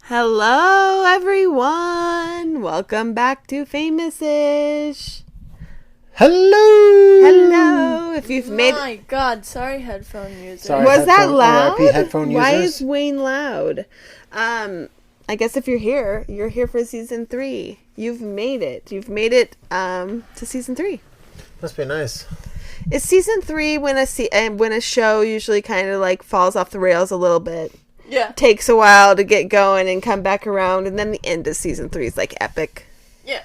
Hello, everyone. Welcome back to Famous-ish. Hello. If you've made... My God, sorry headphone user. Sorry, Was that loud? RIP headphone Why users. is Wayne loud? I guess if you're here for season 3. You've made it. To season 3. Must be nice. Is season 3 when a show usually kind of like falls off the rails a little bit? Yeah. Takes a while to get going and come back around, and then the end of season 3 is like epic. Yeah.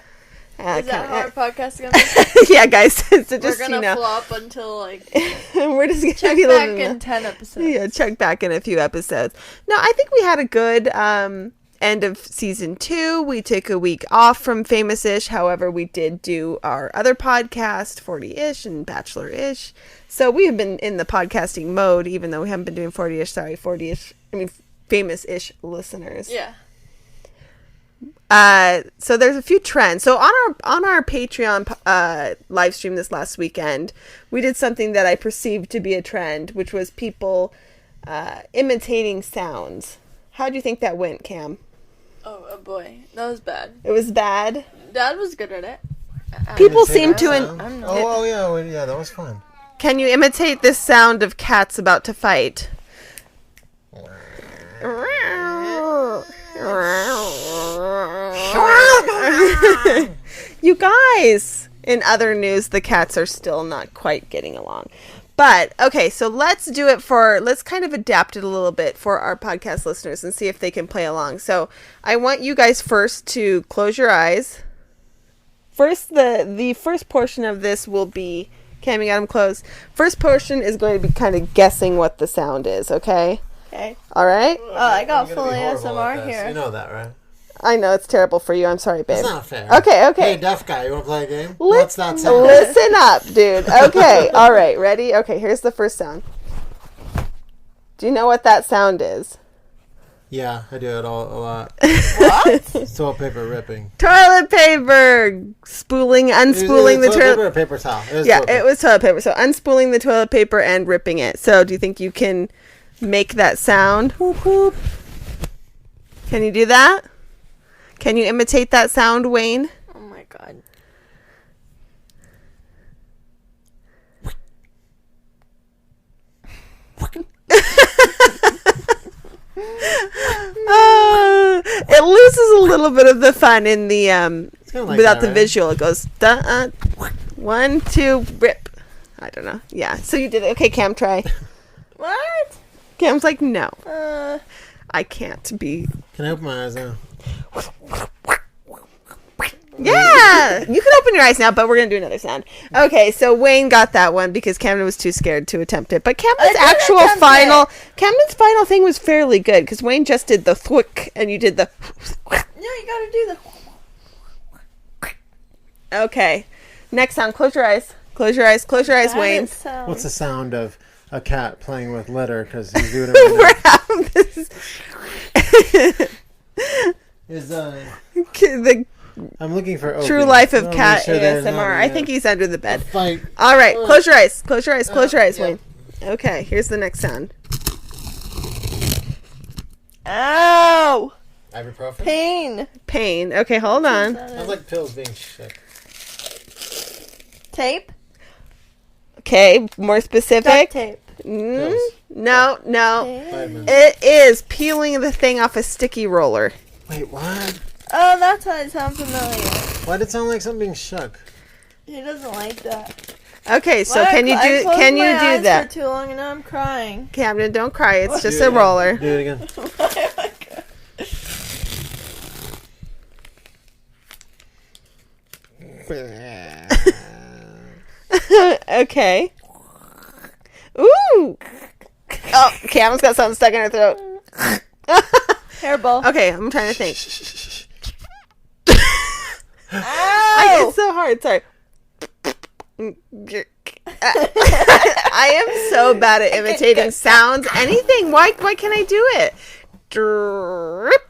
Is that how our podcast is going to Yeah, guys. So just, We're going to flop until, like... we're just going to check be back in 10 episodes. Yeah, check back in a few episodes. No, I think we had a good end of season 2. We took a week off from Famous-ish. However, we did do our other podcast, 40-ish and Bachelor-ish. So we have been in the podcasting mode, even though we haven't been doing 40-ish. Sorry, 40-ish. I mean, Famous-ish listeners. Yeah. So there's a few trends. So on our Patreon live stream this last weekend, we did something that I perceived to be a trend, which was people imitating sounds. How do you think that went, Cam? Oh boy. That was bad. It was bad. Dad was good at it. People seem to... I'm not. Yeah, that was fun. Can you imitate this sound of cats about to fight? You guys! In other news, the cats are still not quite getting along. But, okay, so let's kind of adapt it a little bit for our podcast listeners and see if they can play along. So, I want you guys first to close your eyes. First, the first portion of this will be... Cam, you got them closed. First portion is going to be kind of guessing what the sound is, okay? Okay. All right? Oh, I got full ASMR here. You know that, right? I know, it's terrible for you. I'm sorry, babe. It's not fair. Okay. Hey, deaf guy, you want to play a game? What's that sound? Listen up, dude. Okay. All right. Ready? Okay, here's the first sound. Do you know what that sound is? Yeah, I do it a lot. What? It's toilet paper ripping. Toilet paper! Unspooling the toilet paper or paper towel? It was toilet paper. So unspooling the toilet paper and ripping it. So do you think you can make that sound? Whoop, whoop. Can you do that? Can you imitate that sound, Wayne? Oh my God. It loses a little bit of the fun in the without the right? visual. It goes 1, 2, rip. I don't know. Yeah. So you did it. Okay, Cam, try. What? Cam's like, no, I can't be. Can I open my eyes now? Yeah, you can open your eyes now, but we're gonna do another sound. Okay, so Wayne got that one because Camden was too scared to attempt it. But Camden's final thing was fairly good because Wayne just did the thwick and you did the. No, you gotta do the... Okay, next sound. Close your eyes. Close your eyes, Wayne. What's the sound of a cat playing with litter because he's doing it right now? The I'm looking for true life of cat ASMR. I think he's under the bed. Fight. All right, close your eyes. Close your eyes, yeah. Wayne. Okay, here's the next sound. Ow! Ibuprofen? Pain. Okay, hold on. Sounds like pills being shook. Tape? Okay, more specific. Duct tape. No. Vitamins. It is peeling the thing off a sticky roller. Wait, what? Oh, that's why it sounds familiar. Why did it sound like something being shook? He doesn't like that. Okay, so Why can you I do closed my eyes that? for too long and now I'm crying. Camden, don't cry. It's just Do it a roller. again. Do it again. Oh my God. Okay. Ooh. Oh, Cam's got something stuck in her throat. Hairball. Okay, I'm trying to think. Ow! It's so hard. Sorry. I am so bad at imitating sounds. Anything. Why can't I do it? Drip.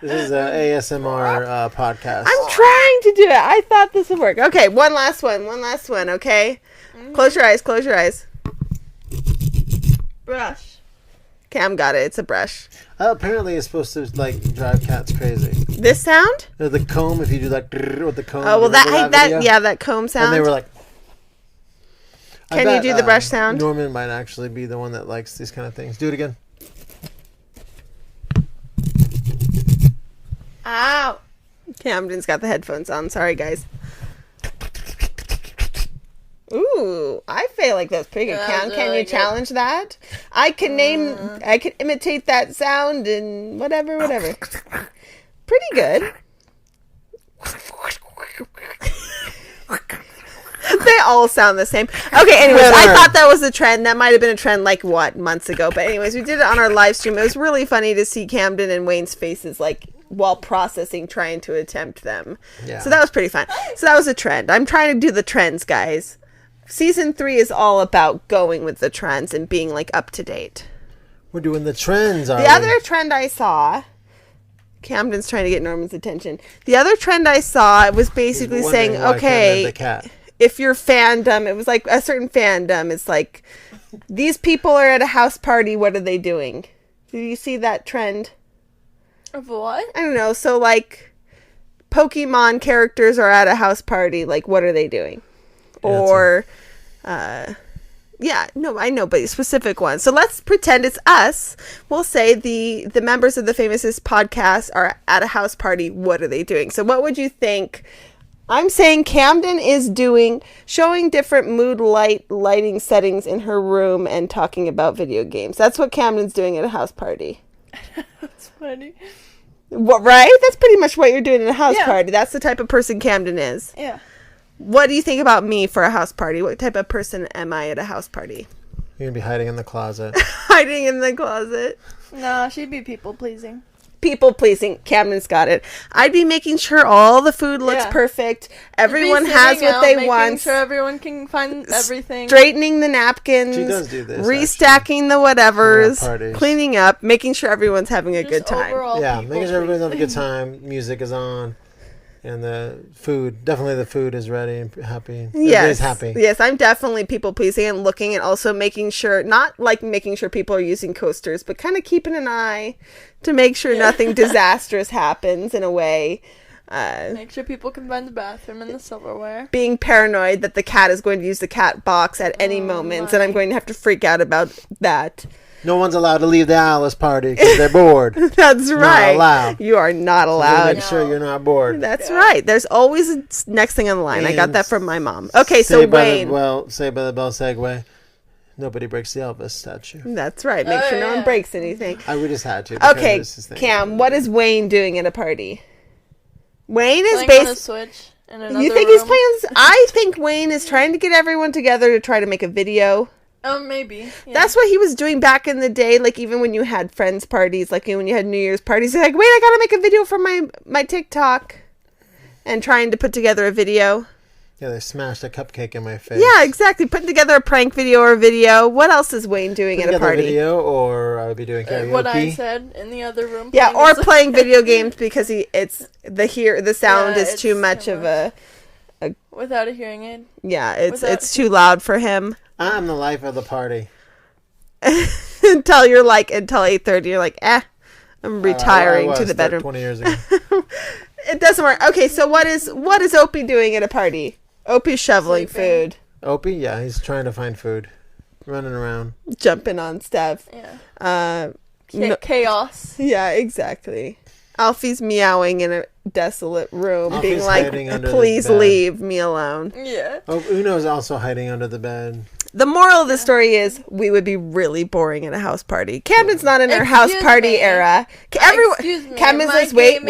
This is an ASMR podcast. I'm trying to do it. I thought this would work. Okay, one last one, okay? Close your eyes. Brush. Cam got it. It's a brush. Apparently, it's supposed to like drive cats crazy. This sound? The comb. If you do like with the comb. Oh well, that comb sound. And they were like. Can you do the brush sound? Norman might actually be the one that likes these kind of things. Do it again. Ow. Camden's got the headphones on. Sorry, guys. Ooh, I feel like that's pretty good. Cam, can you challenge that? I can imitate that sound and whatever. Pretty good. They all sound the same. Okay, anyways, I thought that was a trend. That might have been a trend like, months ago. But anyways, we did it on our live stream. It was really funny to see Camden and Wayne's faces, like, while processing, trying to attempt them. Yeah. So that was pretty fun. So that was a trend. I'm trying to do the trends, guys. Season 3 is all about going with the trends and being, like, up to date. We're doing the trends, The other trend I saw... Camden's trying to get Norman's attention. The other trend I saw was basically saying, okay... If your fandom, it was like a certain fandom, it's like, these people are at a house party, what are they doing? Did you see that trend? Of what? I don't know. So, like, Pokemon characters are at a house party, like, what are they doing? Or, I know, but specific ones. So let's pretend it's us. We'll say the members of the Famousest podcast are at a house party, what are they doing? So what would you think... I'm saying Camden is showing different mood lighting settings in her room and talking about video games. That's what Camden's doing at a house party. That's funny. What, right? That's pretty much what you're doing at a house party. That's the type of person Camden is. Yeah. What do you think about me for a house party? What type of person am I at a house party? You're going to be hiding in the closet. Hiding in the closet? No, she'd be people-pleasing. People pleasing. Camden's got it. I'd be making sure all the food looks perfect. Everyone has what they want. Making sure everyone can find everything. Straightening the napkins. She does do this. Restacking the whatevers. Cleaning up. Making sure everyone's having a good time. Yeah, making sure everyone's having a good time. Music is on. And the food, definitely the food is ready and happy. Everybody's happy. Yes, I'm definitely people pleasing and looking and also making sure, not like making sure people are using coasters, but kind of keeping an eye to make sure nothing disastrous happens in a way. Make sure people can find the bathroom and the silverware. Being paranoid that the cat is going to use the cat box at any moment, and I'm going to have to freak out about that. No one's allowed to leave the Alice party because they're bored. That's right. Not allowed. You are not allowed. So make sure you're not bored. That's right. There's always a next thing on the line. And I got that from my mom. Okay, so Wayne. Say by the bell segue, nobody breaks the Elvis statue. That's right. Make sure no one breaks anything. We just had to. Okay, Cam, what is Wayne doing at a party? Wayne is playing on a Switch in another You think room? He's playing? I think Wayne is trying to get everyone together to try to make a video. Maybe. Yeah. That's what he was doing back in the day, like even when you had friends parties, like when you had New Year's parties, like, wait, I gotta make a video for my TikTok. And trying to put together a video. Yeah, they smashed a cupcake in my face. Yeah, exactly. Putting together a prank video or video. What else is Wayne doing at a party? A video, or I would be doing karaoke. What I said in the other room. Yeah, or playing video games because the sound is too much of a without a hearing aid. Yeah, it's too loud for him. I'm the life of the party. until 8:30, you're like, I'm retiring to the bedroom. 20 years ago. It doesn't work. Okay, so what is Opie doing at a party? Opie's shoveling food. Opie, yeah, he's trying to find food, running around, jumping on stuff. Yeah. Chaos. Yeah, exactly. Alfie's meowing in a desolate room, being like, please leave me alone. Yeah. Uno's also hiding under the bed. The moral of the story is we would be really boring at a house party. Camden's not in her house party era. Excuse me. Camden's like, wait.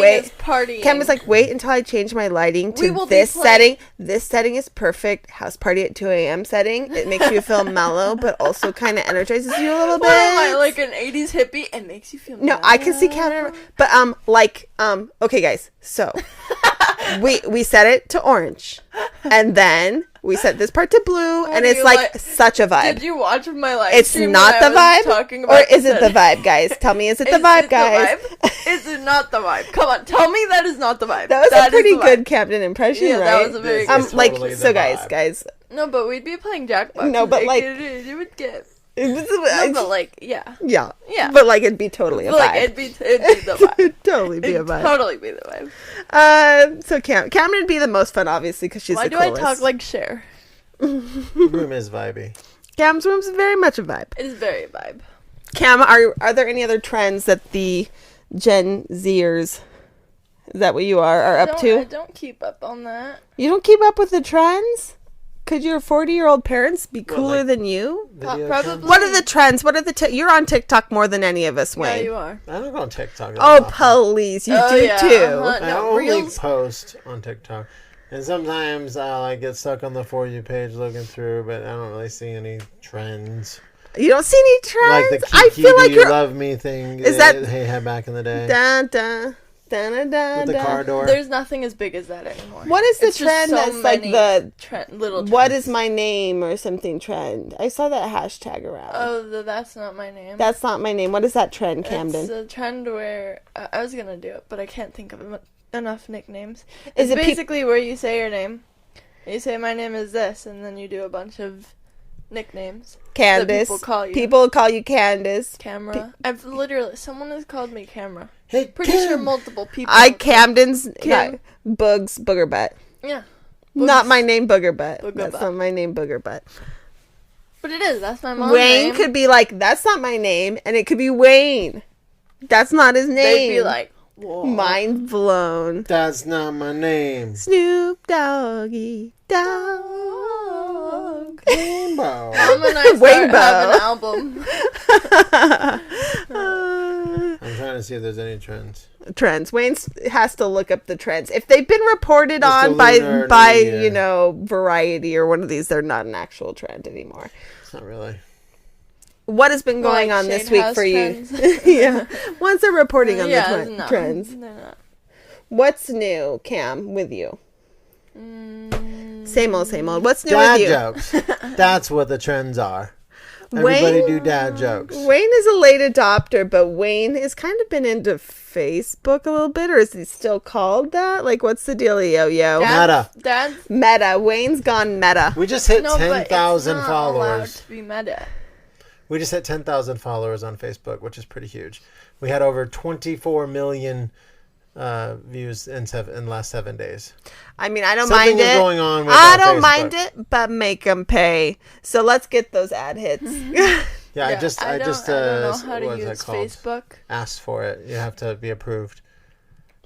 Camden's like, wait until I change my lighting to this setting. This setting is perfect. House party at 2 a.m. setting. It makes you feel mellow, but also kind of energizes you a little bit. Am I like an 80s hippie? It makes you feel mellow. No, I can see Camden. But, okay, guys. So, we set it to orange. And then we set this part to blue, and it's like such a vibe. Did you watch my live It's stream not the vibe, or is it the vibe, guys? Tell me, is it the vibe, guys? Is it not the vibe? Come on, tell me that is not the vibe. That was a pretty good Camden impression, right? That was a very good. Guys. No, but we'd be playing Jackbox. No, but it would get. No, but like, yeah. Yeah. Yeah. But like it'd be totally a vibe. Like it'd be the vibe. It'd totally be a vibe. Totally be the vibe. So Camden would be the most fun, obviously, because she's Why the do coolest. I talk like Cher? Room is vibey. Cam's room's very much a vibe. It is very a vibe. Cam, are there any other trends that the Gen Zers, is that what you are up to? I don't keep up on that. You don't keep up with the trends? Could your 40-year-old parents be cooler like than you? Probably. What are the trends? What are the you're on TikTok more than any of us, Wayne. Yeah, you are. I don't go on TikTok. Oh, please. You do yeah. too. I No, only Reels. post on TikTok. And sometimes I'll like get stuck on the For You page looking through, but I don't really see any trends. You don't see any trends? Like the I Kiki feel like Do You you're Love Me thing Is that- they had back in the day. dun, dun, dun, dun, dun, With the dun. car door. There's nothing as big as that anymore. What is the It's just trend so that's like many the little trends. what is my name or something trend? I saw that hashtag around. Oh, that's not my name. That's not my name. What is that trend, Camden? It's a trend where I was gonna do it, but I can't think of enough nicknames. Is It's it basically where you say your name. You say my name is this, and then you do a bunch of nicknames. Candace. That people call you. People call you Candace. Camera. Someone has called me Camera. Hey, Pretty Kim. sure multiple people. Camden's Kim. Boogs Booger Butt. Yeah. Not my name Booger Butt. Booger That's Butt. not my name Booger Butt. But it is. That's my mom's Wayne name. could be like, that's not my name, and it could be Wayne. That's not his name. They'd be like, whoa. Mind blown. That's not my name. Snoop Doggy Dog. Rainbow. Mom and I Rainbow. have an album. I'm trying to see if there's any trends. Trends. Wayne has to look up the trends. If they've been reported It's on the by Lunar New Year. you know, Variety or one of these, they're not an actual trend anymore. It's not really. What has been going Like on this Shane week House for trends. you? Yeah. Once they're reporting on Yeah, the no, trends. they're not. What's new, Cam, with you? Same old, same old. What's new Dad with you? jokes. That's what the trends are. Everybody Wayne- do dad jokes. Wayne is a late adopter, but Wayne has kind of been into Facebook a little bit, or is he still called that? Like, what's the dealio, yo? Meta. Dad. Meta. Wayne's gone meta. We just hit No, but it's 10,000 not allowed followers. to be meta. We just hit 10,000 followers on Facebook, which is pretty huge. We had over 24 million views in the last 7 days. I mean, I don't Something mind is it. going on with I our don't Facebook. mind it, but make them pay. So let's get those ad hits. Yeah, I just I don't know how to what is use it called? Facebook. Asked for it. You have to be approved.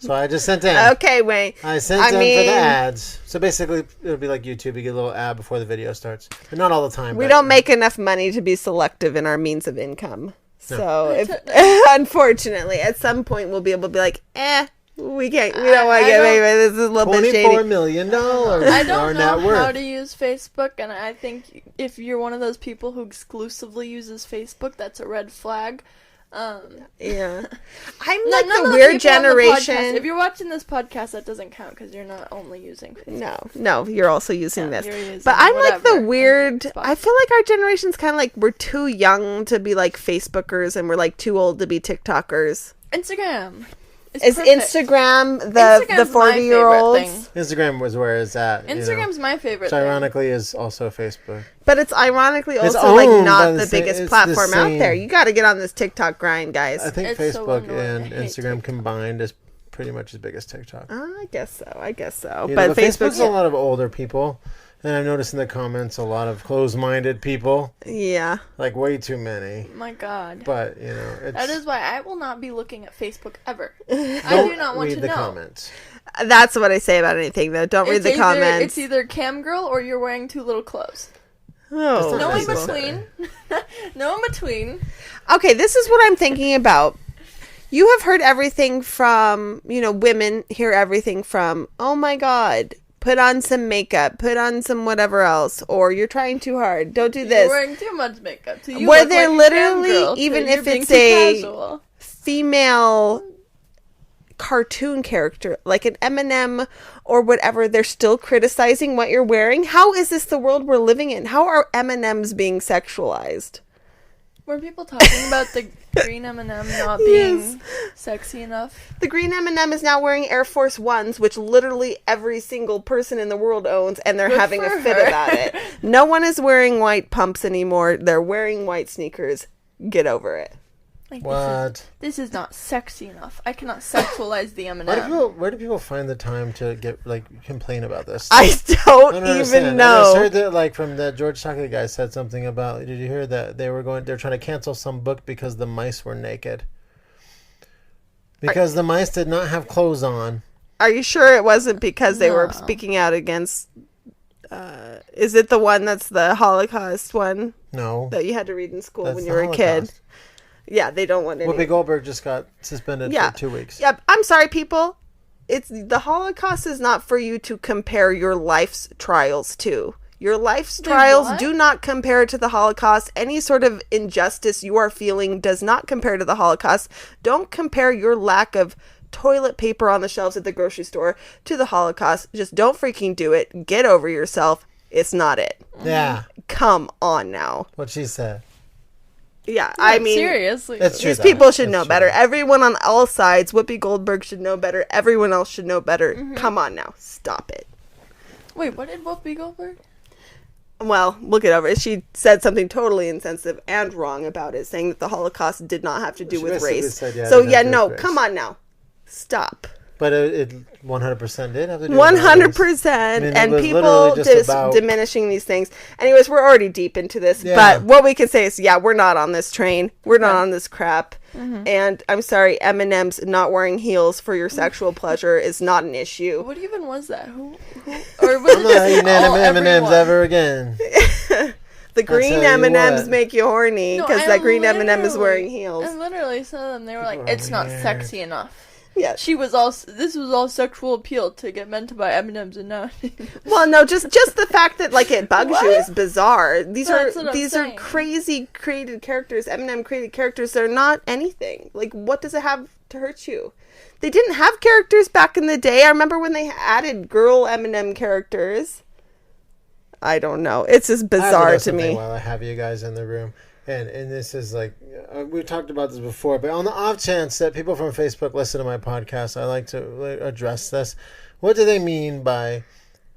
So I just sent in. Okay, Wayne. I sent in for the ads. So basically, it'll be like YouTube. You get a little ad before the video starts. But not all the time. We but- don't make enough money to be selective in our means of income. So, if, unfortunately, at some point, we'll be able to be like, we can't. We don't want to get paid. This is a little bit $24 shady. million. I Our don't net know worth. how to use Facebook, and I think if you're one of those people who exclusively uses Facebook, that's a red flag. Yeah, I'm No, like none the of weird people on the podcast- generation. If you're watching this podcast, that doesn't count because you're not only using Facebook. No, you're also using Yeah, this. you're using But I'm like the whatever. weird. It's I feel like our generation's kind of like we're too young to be like Facebookers, and we're like too old to be TikTokers. Instagram. Is perfect. Instagram the Instagram's my 40-year-olds? favorite thing. Instagram was where it's at. Instagram's my favorite Which thing. ironically is also Facebook. But it's ironically It's also like owned not by the the same- biggest it's platform the out same- there. You got to get on this TikTok grind, guys. I think It's so Facebook annoying. and I hate Instagram TikTok. combined is pretty much as big as TikTok. I guess so. You But know, Facebook's a lot of older people. And I've noticed in the comments a lot of closed-minded people. yeah. Like, way too many. My God. But, you know, it's... That is why I will not be looking at Facebook ever. I do not want read to the know. comments. That's what I say about anything, though. Don't read the comments. It's either cam girl or you're wearing too little clothes. Oh, That's No not in necessary. between. No in between. Okay, this is what I'm thinking about. You have heard everything from, women hear everything from, oh my God, put on some makeup, put on some whatever else, or you're trying too hard, don't do this. You're wearing too much makeup. So you Where look they're like a cam literally, girl, so even you're if being it's too a casual. female cartoon character, like an M&M or whatever, they're still criticizing what you're wearing. How is this the world we're living in? How are M&Ms being sexualized? Were people talking about the green M&M not being sexy enough? The green M&M is now wearing Air Force Ones, which literally every single person in the world owns, and they're Good having a for fit her. about it. No one is wearing white pumps anymore. They're wearing white sneakers. Get over it. Like, What? This is not sexy enough. I cannot sexualize the M&M. Where do people find the time to complain about this? I don't I don't even understand. I just know. heard that from that George Chocolate guy said something about. Did you hear that they're trying to cancel some book because the mice were naked? Because the mice did not have clothes on. Are you sure it wasn't because they were No. speaking out against... is it the one that's the Holocaust one No, that you had to read in school that's when the you were a kid? Holocaust. Yeah, they don't want any... Whoopi Goldberg just got suspended Yeah. for 2 weeks. Yep. I'm sorry, people. It's the Holocaust is not for you to compare your life's trials to. Your life's trials what? do not compare to the Holocaust. Any sort of injustice you are feeling does not compare to the Holocaust. Don't compare your lack of toilet paper on the shelves at the grocery store to the Holocaust. Just don't freaking do it. Get over yourself. It's not it. Yeah, Come on now. what she said. Yeah, I mean, seriously. It's true. these people should It's know true. better. Everyone on all sides, Whoopi Goldberg should know better. Everyone else should know better. Come on now. Stop it. Wait, what did Whoopi Goldberg? Well, look it over. She said something totally insensitive and wrong about it, saying that the Holocaust did not have to do She with basically race. said, yeah, it So, didn't yeah, have to do no, with race. come on now. Stop. But it 100% did have to do with race. 100%. I mean, it And was people literally just just about- diminishing these things. Anyways, we're already deep into this. Yeah. But what we can say is, yeah, we're not on this train. We're not on this crap. Mm-hmm. And I'm sorry, M&M's not wearing heels for your sexual pleasure is not an issue. What even was that? Who? Or was I'm it not just eating all M&M's everyone? ever again. The green tell you M&Ms what. make you horny No, because I that green M&M is literally- wearing heels. And literally, some of them they were like, People are "It's not weird. sexy enough." Yeah. She was all. This was all sexual appeal to get men to buy M&Ms and not. Well, no, just the fact that like it bugs you What? is bizarre. These That's what are I'm these are saying. crazy created characters. Eminem created characters. They're not anything. Like, what does it have to hurt you? They didn't have characters back in the day. I remember when they added girl Eminem characters. I don't know. It's just I have bizarre know to something me. While I have you guys in the room, and this is like we've talked about this before, but on the off chance that people from Facebook listen to my podcast, I like to address this. What do they mean by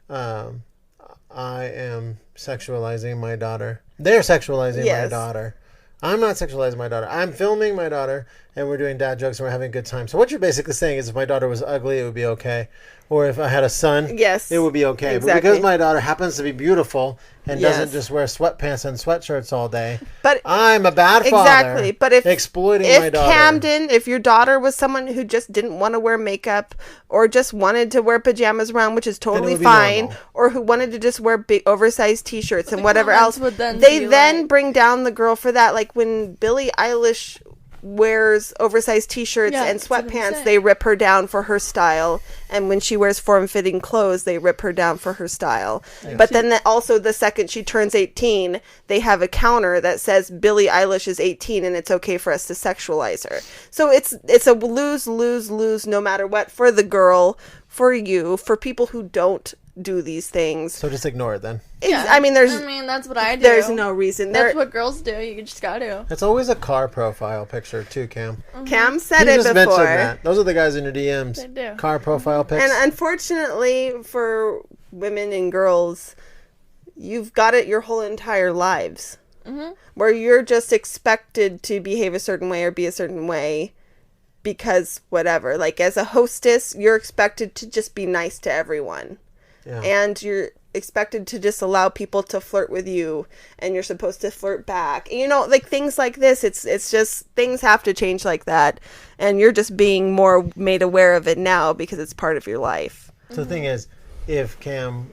I am sexualizing my daughter? They're sexualizing my Yes. daughter. I'm not sexualizing my daughter. I'm filming my daughter, and we're doing dad jokes, and we're having a good time. So what you're basically saying is if my daughter was ugly, it would be okay. Or if I had a son, Yes, it would be okay. But exactly. because my daughter happens to be beautiful and Yes. doesn't just wear sweatpants and sweatshirts all day, But I'm a bad father. exactly. But if exploiting my if daughter. Camden, if your daughter was someone who just didn't want to wear makeup or just wanted to wear pajamas around, which is totally would be fine, normal. or who wanted to just wear big oversized t-shirts and the whatever comments else, would then they be then like- bring down the girl for that. Like when Billie Eilish wears oversized t-shirts Yeah, and that's what I'm sweatpants, saying. they rip her down for her style, and when she wears form-fitting clothes, they rip her down for her style. But then also the second she turns 18, they have a counter that says Billie Eilish is 18 and it's okay for us to sexualize her. So it's a lose no matter what, for the girl, for you, for people who don't do these things. So just ignore it then. I mean, that's what I do. there's no reason. That's what girls do. You just gotta. It's always a car profile picture too, Cam. Cam said You it just before. mentioned that. Those are the guys in your DMs. They do. Car profile pics. And unfortunately for women and girls, you've got it your whole entire lives. Where you're just expected to behave a certain way or be a certain way because whatever. Like as a hostess, you're expected to just be nice to everyone. Yeah. And you're expected to just allow people to flirt with you, and you're supposed to flirt back. You know, like things like this, it's just things have to change like that, and you're just being more made aware of it now because it's part of your life. So the thing is, if Cam,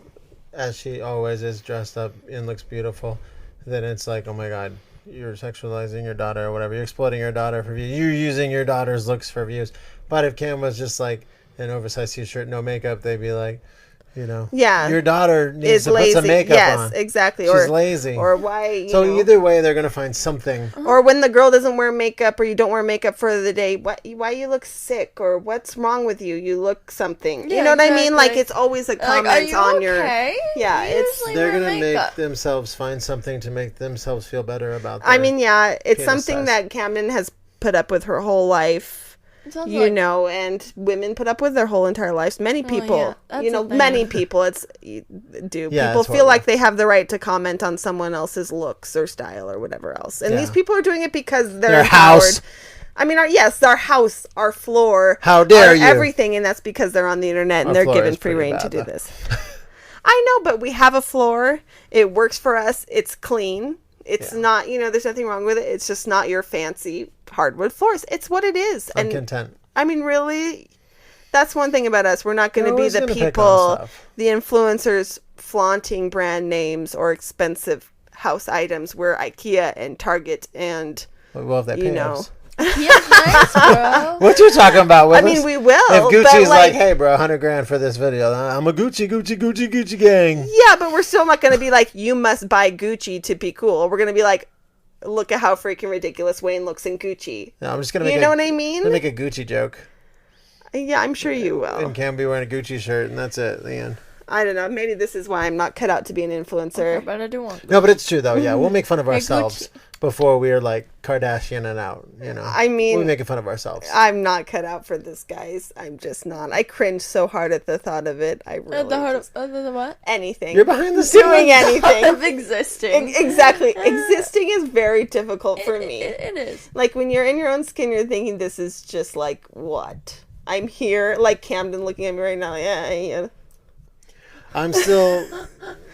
as she always is, dressed up and looks beautiful, then it's like, oh my God, you're sexualizing your daughter or whatever. You're exploiting your daughter for views. You're using your daughter's looks for views. But if Cam was just like an oversized t-shirt, no makeup, they'd be like, You know? Yeah. Your daughter needs Is to lazy. put some makeup on. Yes, exactly. She's lazy. Or why, you so know. either way, they're going to find something. Or when the girl doesn't wear makeup or you don't wear makeup for the day, why you look sick or what's wrong with you? You look something. Yeah, you know what I mean? exactly. Like it's always a comment are you on your... okay? Yeah, You it's... usually They're wear going to make makeup. themselves find something to make themselves feel better about their I mean, yeah, it's penis something size. that Camden has put up with her whole life. It sounds You like- know, and women put up with their whole entire lives. Many people, yeah, that's you know, the thing. many people. It's Yeah, people it's feel horrible. like they have the right to comment on someone else's looks or style or whatever else, and Yeah. these people are doing it because they're Their empowered. house. I mean, our house, our floor, How dare our you. everything, and that's because they're on the internet and Our they're floor given is free pretty reign to bad, do though. this. I know, but we have a floor. It works for us. It's clean. It's not, you know, there's nothing wrong with it. It's just not your fancy hardwood floors. It's what it is. I'm And content. I mean, really, that's one thing about us. We're not going We're to be always the gonna pick on people, stuff. the influencers flaunting brand names or expensive house items. We're IKEA and Target and, Well, if they you pay know. us. Yes, nice, bro. What you talking about? With I mean, us? we will. If but Gucci's like, hey, bro, $100,000 for this video, I'm a Gucci gang. Yeah, but we're still not going to be like, you must buy Gucci to be cool. We're going to be like, look at how freaking ridiculous Wayne looks in Gucci. No, I'm just gonna make You know what I mean? I'm gonna make a Gucci joke. Yeah, I'm sure you will. And Cam be wearing a Gucci shirt, and that's it. The end. I don't know. Maybe this is why I'm not cut out to be an influencer. But I do want. No, but it's true though. Yeah, we'll make fun of Hey, ourselves before we're like Kardashian and out. You know. I mean, we're making fun of ourselves. I'm not cut out for this, guys. I'm just not. I cringe so hard at the thought of it. I really The heart just- of the what? anything. You're behind the scenes. doing anything. Of existing. Exactly. Existing is very difficult for me. It is. Like when you're in your own skin, you're thinking this is just like what? I'm here, like Camden looking at me right now. Yeah. I'm still.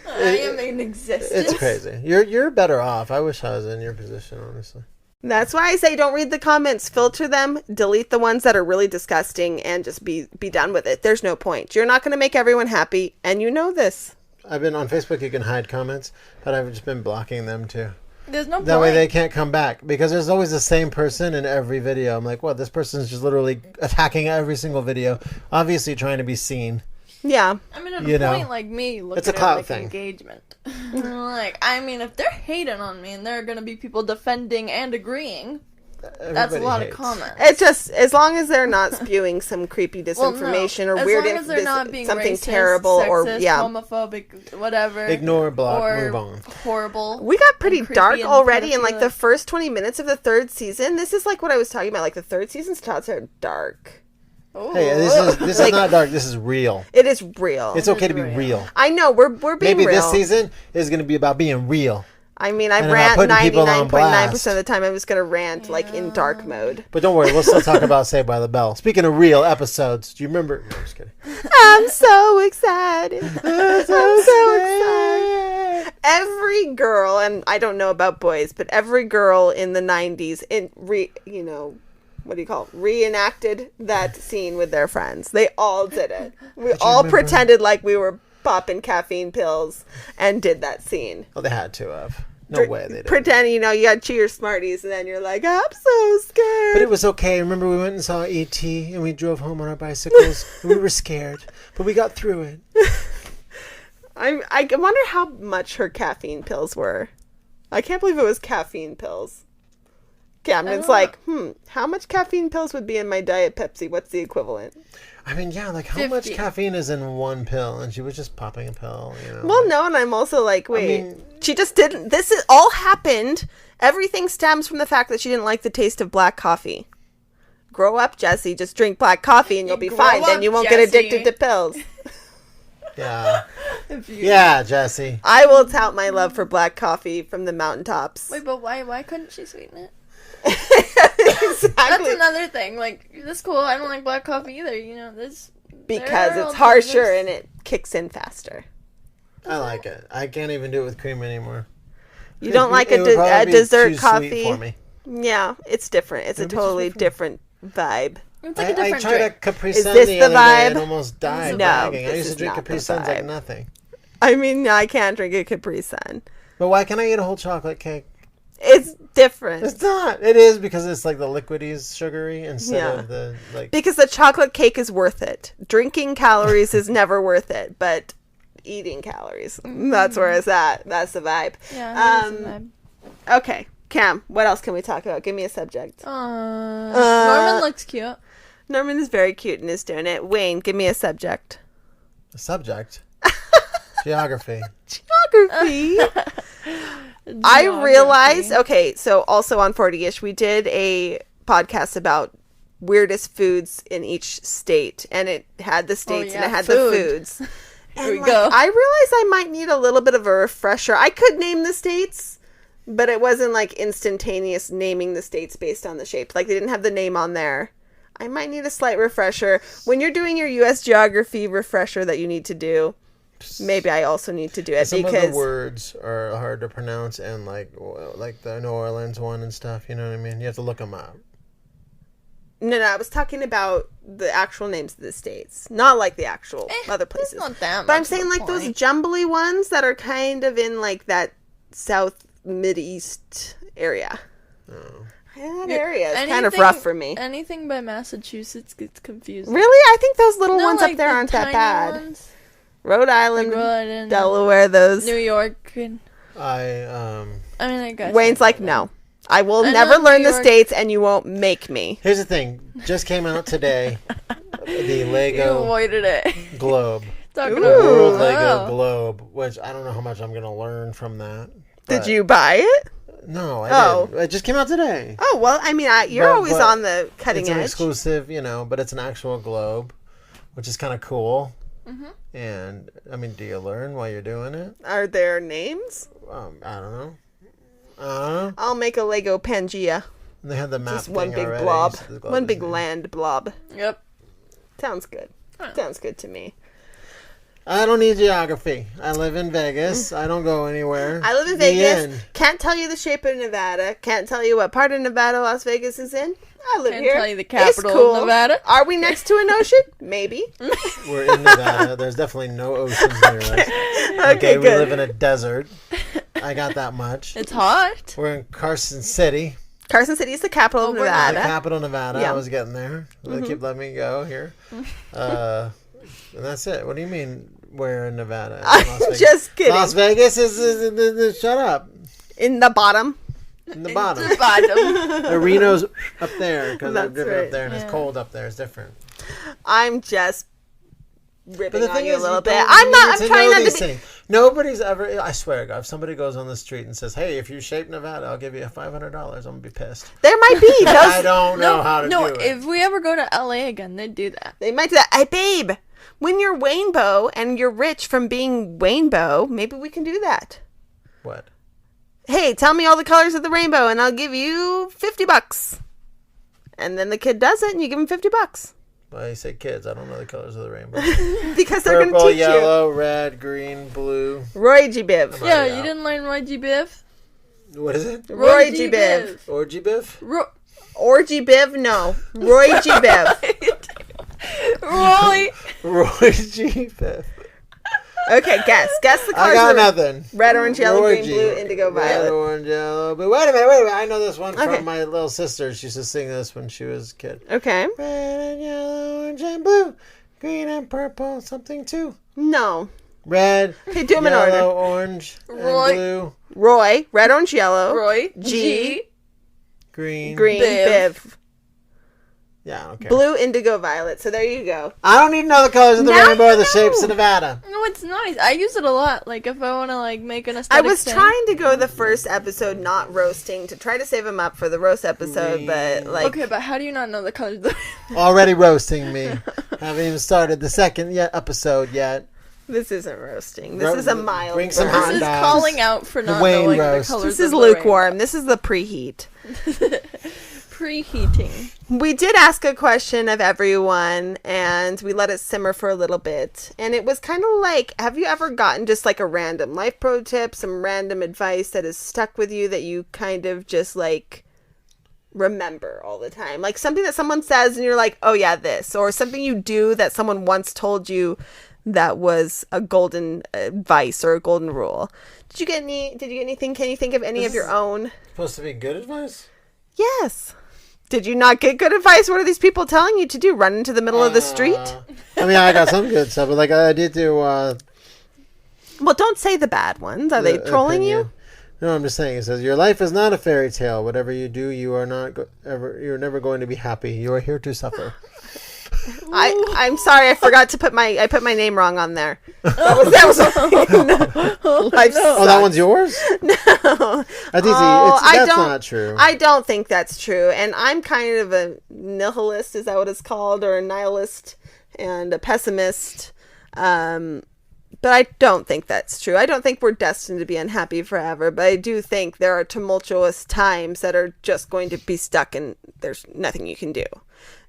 I am in existence. It's crazy. You're better off. I wish I was in your position, honestly. That's why I say don't read the comments. Filter them. Delete the ones that are really disgusting, and just be done with it. There's no point. You're not going to make everyone happy, and you know this. I've been on Facebook. You can hide comments, but I've just been blocking them too. There's no point. That way they can't come back because there's always the same person in every video. I'm like, what? This person's just literally attacking every single video, obviously trying to be seen. Yeah. I mean, at You a know, point like me, look it's a at it clout like thing. engagement. Like, I mean, if they're hating on me and there are going to be people defending and agreeing, that's a Everybody lot hates. of comments. It's just as long as they're not spewing some creepy Well, no. disinformation or As weird long as they're not being something racist, terrible sexist, or yeah. homophobic, whatever. Ignore, block, or move on. Horrible. We got pretty and creepy dark and already in like pedophilic. the first 20 minutes of the third season. This is like what I was talking about. Like the third season's thoughts are dark. Hey, this is not dark. This is real. It is real. It's okay to be real. real. I know we're being Maybe real. this season is going to be about being real. I mean, I and rant about putting people on 99.9% of the time. I'm just gonna rant like in dark mode. But don't worry, we'll still talk about Saved by the Bell. Speaking of real episodes, do you remember? No, I'm just kidding. I'm so excited. I'm so excited. Every girl, and I don't know about boys, but every girl in the 90s, reenacted that scene with their friends. They all did it. We all remember? pretended like we were popping caffeine pills and did that scene. Well, they had to have. No way they did. Pretend, you got to chew your Smarties, and then you're like, I'm so scared. But it was okay. Remember, we went and saw E.T. and we drove home on our bicycles. And we were scared, but we got through it. I wonder how much her caffeine pills were. I can't believe it was caffeine pills. Camden's like, how much caffeine pills would be in my Diet Pepsi? What's the equivalent? I mean, yeah, like how much 50. caffeine is in one pill? And she was just popping a pill, Well, no, and I'm also like, wait, mean- she just didn't. This is all happened. Everything stems from the fact that she didn't like the taste of black coffee. Grow up, Jesse. Just drink black coffee and you'll be Grow fine. Then up, you won't Jesse. get addicted to pills. Yeah. Yeah, Jesse. I will tout my love for black coffee from the mountaintops. Wait, but why couldn't she sweeten it? Exactly. That's another thing. Like, that's cool. I don't like black coffee either. This Because there are it's all harsher different- and it kicks in faster. I like it. I can't even do it with cream anymore. You don't like It a, would probably a be dessert too sweet coffee? for me. Yeah, it's different. It's a It'd be too totally sweet for me. different vibe. It's like a I different tried a drink. Capri Is Sun this the the other day vibe? and almost died No, gagging. I this used to is drink not Capri the Suns like vibe. nothing. I mean, I can't drink a Capri Sun. But why can't I eat a whole chocolate cake? It's different. It's not. It is because it's like the liquidy sugary instead of the like. Because the chocolate cake is worth it. Drinking calories is never worth it, but eating calories, that's where it's at. That's the vibe. Yeah, that is the vibe. Okay, Cam, what else can we talk about? Give me a subject. Norman looks cute. Norman is very cute and is doing it. Wayne, give me a subject. A subject. Geography. Geography. I realized, okay, so also on 40ish, we did a podcast about weirdest foods in each state, and it had the states and it had the foods. Here we go. I realized I might need a little bit of a refresher. I could name the states, but it wasn't like instantaneous naming the states based on the shape. Like they didn't have the name on there. I might need a slight refresher. When you're doing your U.S. geography refresher that you need to do, maybe I also need to do it Some because of the words are hard to pronounce, and like the New Orleans one and stuff. You know what I mean? You have to look them up. No, I was talking about the actual names of the states, not like the actual other places. It's not that much. But I'm saying like those jumbly ones that are kind of in like that South Mid-East area. Oh. That area is kind of rough for me. Anything by Massachusetts gets confusing. Really? I think those little ones like up there the aren't that tiny bad. ones. Rhode Island, Like Rhode Island, Delaware, those. New York. And, I mean, I guess. Wayne's like, no. I will I never know learn New the York- states, and you won't make me. Here's the thing. Just came out today. The You Lego avoided it. globe. Talking Ooh. about World Lego globe, which I don't know how much I'm going to learn from that. Did but- you buy it? No, I Oh. didn't. It just came out today. Oh, well, I mean, you're always but on the cutting It's an edge. exclusive, but it's an actual globe, which is kind of cool. Mm-hmm. And, I mean, do you learn while you're doing it? Are there names? I don't know. I'll make a Lego Pangea. And they had the map Just one thing big already, blob. so the globe One is big new. land blob. Yep. Sounds good. Sounds good to me. I don't need geography. I live in Vegas. I don't go anywhere. I live in The Vegas. end. Can't tell you the shape of Nevada. Can't tell you what part of Nevada Las Vegas is in. I live Can't here. tell you the It's capital of cool. Nevada. Are we next to an ocean? Maybe. We're in Nevada. There's definitely no oceans near us. Okay, we good. live in a desert. I got that much. It's hot. We're in Carson City, Carson City is the capital of we're not. the Nevada. capital of Nevada. Yeah. I was getting there. They keep letting me go here. And that's it. What do you mean we're in Nevada? I'm Las Vegas. just kidding. Las Vegas is shut up. In the bottom. In the bottom. The bottom. The Reno's up there because I've That's driven right. up there and Yeah. it's cold up there. It's different. I'm just ripping But the on thing you a is, little you bit. don't I'm not. need I'm to trying know not to these be. things. Nobody's ever. I swear to God, if somebody goes on the street and says, "Hey, if you shape Nevada, I'll give you $500," I'm gonna be pissed. There might be I those. don't know how to No, do it. if we ever go to LA again, they'd do that. They might do that. Hey, babe. When you're Rainbow and you're rich from being Rainbow, maybe we can do that. What? Hey, tell me all the colors of the rainbow, and I'll give you $50. And then the kid does it, and you give him $50 Well, you say kids. I don't know the colors of the rainbow. because they're going to Purple, teach yellow, red, green, blue. you. Roy G. Biv. Right, Yeah, yeah. you didn't learn Roy G. Biv? What is it? Roy G. Biv. Orgy biff? Orgy Biv? No. Roy G. Biv. Roy. Roy G. Biff. Okay, guess. Guess the colors. I got of the- nothing. Red, orange, yellow, Roy green, G. blue, indigo, Red, violet. orange, yellow. But wait a minute. I know this one Okay. from my little sister. She used to sing this when she was a kid. Okay. Red and yellow, orange and blue, green and purple, something too. No. Red, Okay, do them in yellow, order. orange, Roy. and blue, Roy, red, orange, yellow. Roy. G. green. Green, Biv. Biv. Yeah, I don't care. Blue, indigo, violet. So there you go. I don't need to know the colors of the Now rainbow or you the know. shapes of Nevada. No, it's nice. I use it a lot. Like, if I want to, like, make an I aesthetic was thing. trying to go the first episode not roasting to try to save him up for the roast episode, but like Okay, but how do you not know the colors of the Already roasting me. Haven't even started the second episode yet. this isn't roasting. This is a mild. Bring some roast. hot This is dogs. calling out for not Wayne knowing roast. the colors This is of the lukewarm. This is the preheat. rainbow. Preheating. We did ask a question of everyone and we let it simmer for a little bit. And it was kind of like, have you ever gotten just like a random life pro tip, some random advice that has stuck with you that you kind of just like remember all the time? Like something that someone says and you're like, oh yeah, this. Or something you do that someone once told you that was a golden advice or a golden rule. Did you get anything? Can you think of any of your own? Supposed to be good advice? Yes. Did you not get good advice? What are these people telling you to do? Run into the middle of the street? I mean, I got some good stuff, but like I did do. Well, don't say the bad ones. Are they trolling you? No, I'm just saying. It says your life is not a fairy tale. Whatever you do, you're never going to be happy. You are here to suffer. I'm sorry, I forgot to put my name wrong on there. That was that one's yours? No. That's not true. I don't think that's true. And I'm kind of a nihilist, is that what it's called? Or a nihilist and a pessimist. But I don't think that's true. I don't think we're destined to be unhappy forever. But I do think there are tumultuous times that are just going to be stuck and there's nothing you can do.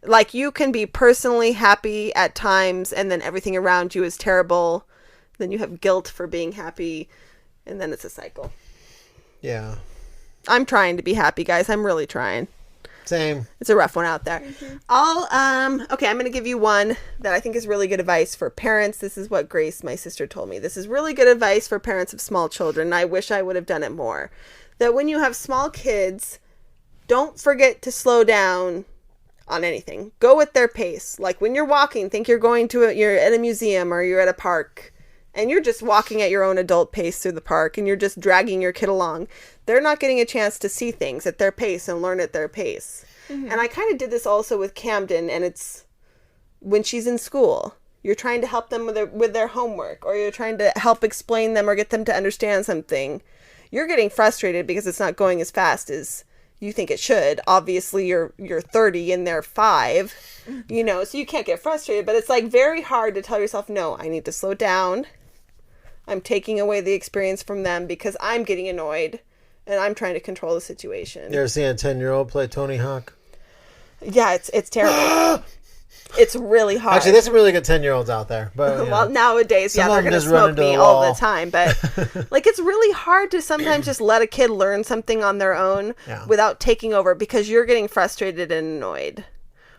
Like, you can be personally happy at times and then everything around you is terrible. Then you have guilt for being happy. And then it's a cycle. Yeah. I'm trying to be happy, guys. I'm really trying. Same. It's a rough one out there. Mm-hmm. Okay, I'm going to give you one that I think is really good advice for parents. This is what Grace, my sister, told me. This is really good advice for parents of small children. I wish I would have done it more. That when you have small kids, don't forget to slow down on anything. Go at their pace. Like when you're walking, think you're at a museum or you're at a park and you're just walking at your own adult pace through the park and you're just dragging your kid along. They're not getting a chance to see things at their pace and learn at their pace. Mm-hmm. And I kind of did this also with Camdyn, and it's when she's in school. You're trying to help them with their homework, or you're trying to help explain them or get them to understand something. You're getting frustrated because it's not going as fast as you think it should. Obviously, you're 30 and they're 5, so you can't get frustrated. But it's like very hard to tell yourself, no, I need to slow down. I'm taking away the experience from them because I'm getting annoyed and I'm trying to control the situation. You ever seen a 10-year-old play Tony Hawk? Yeah, it's terrible. It's really hard. Actually, there's some really good 10-year-olds out there. But well, nowadays, they're going to smoke me all the time. But it's really hard to sometimes just let a kid learn something on their own without taking over because you're getting frustrated and annoyed.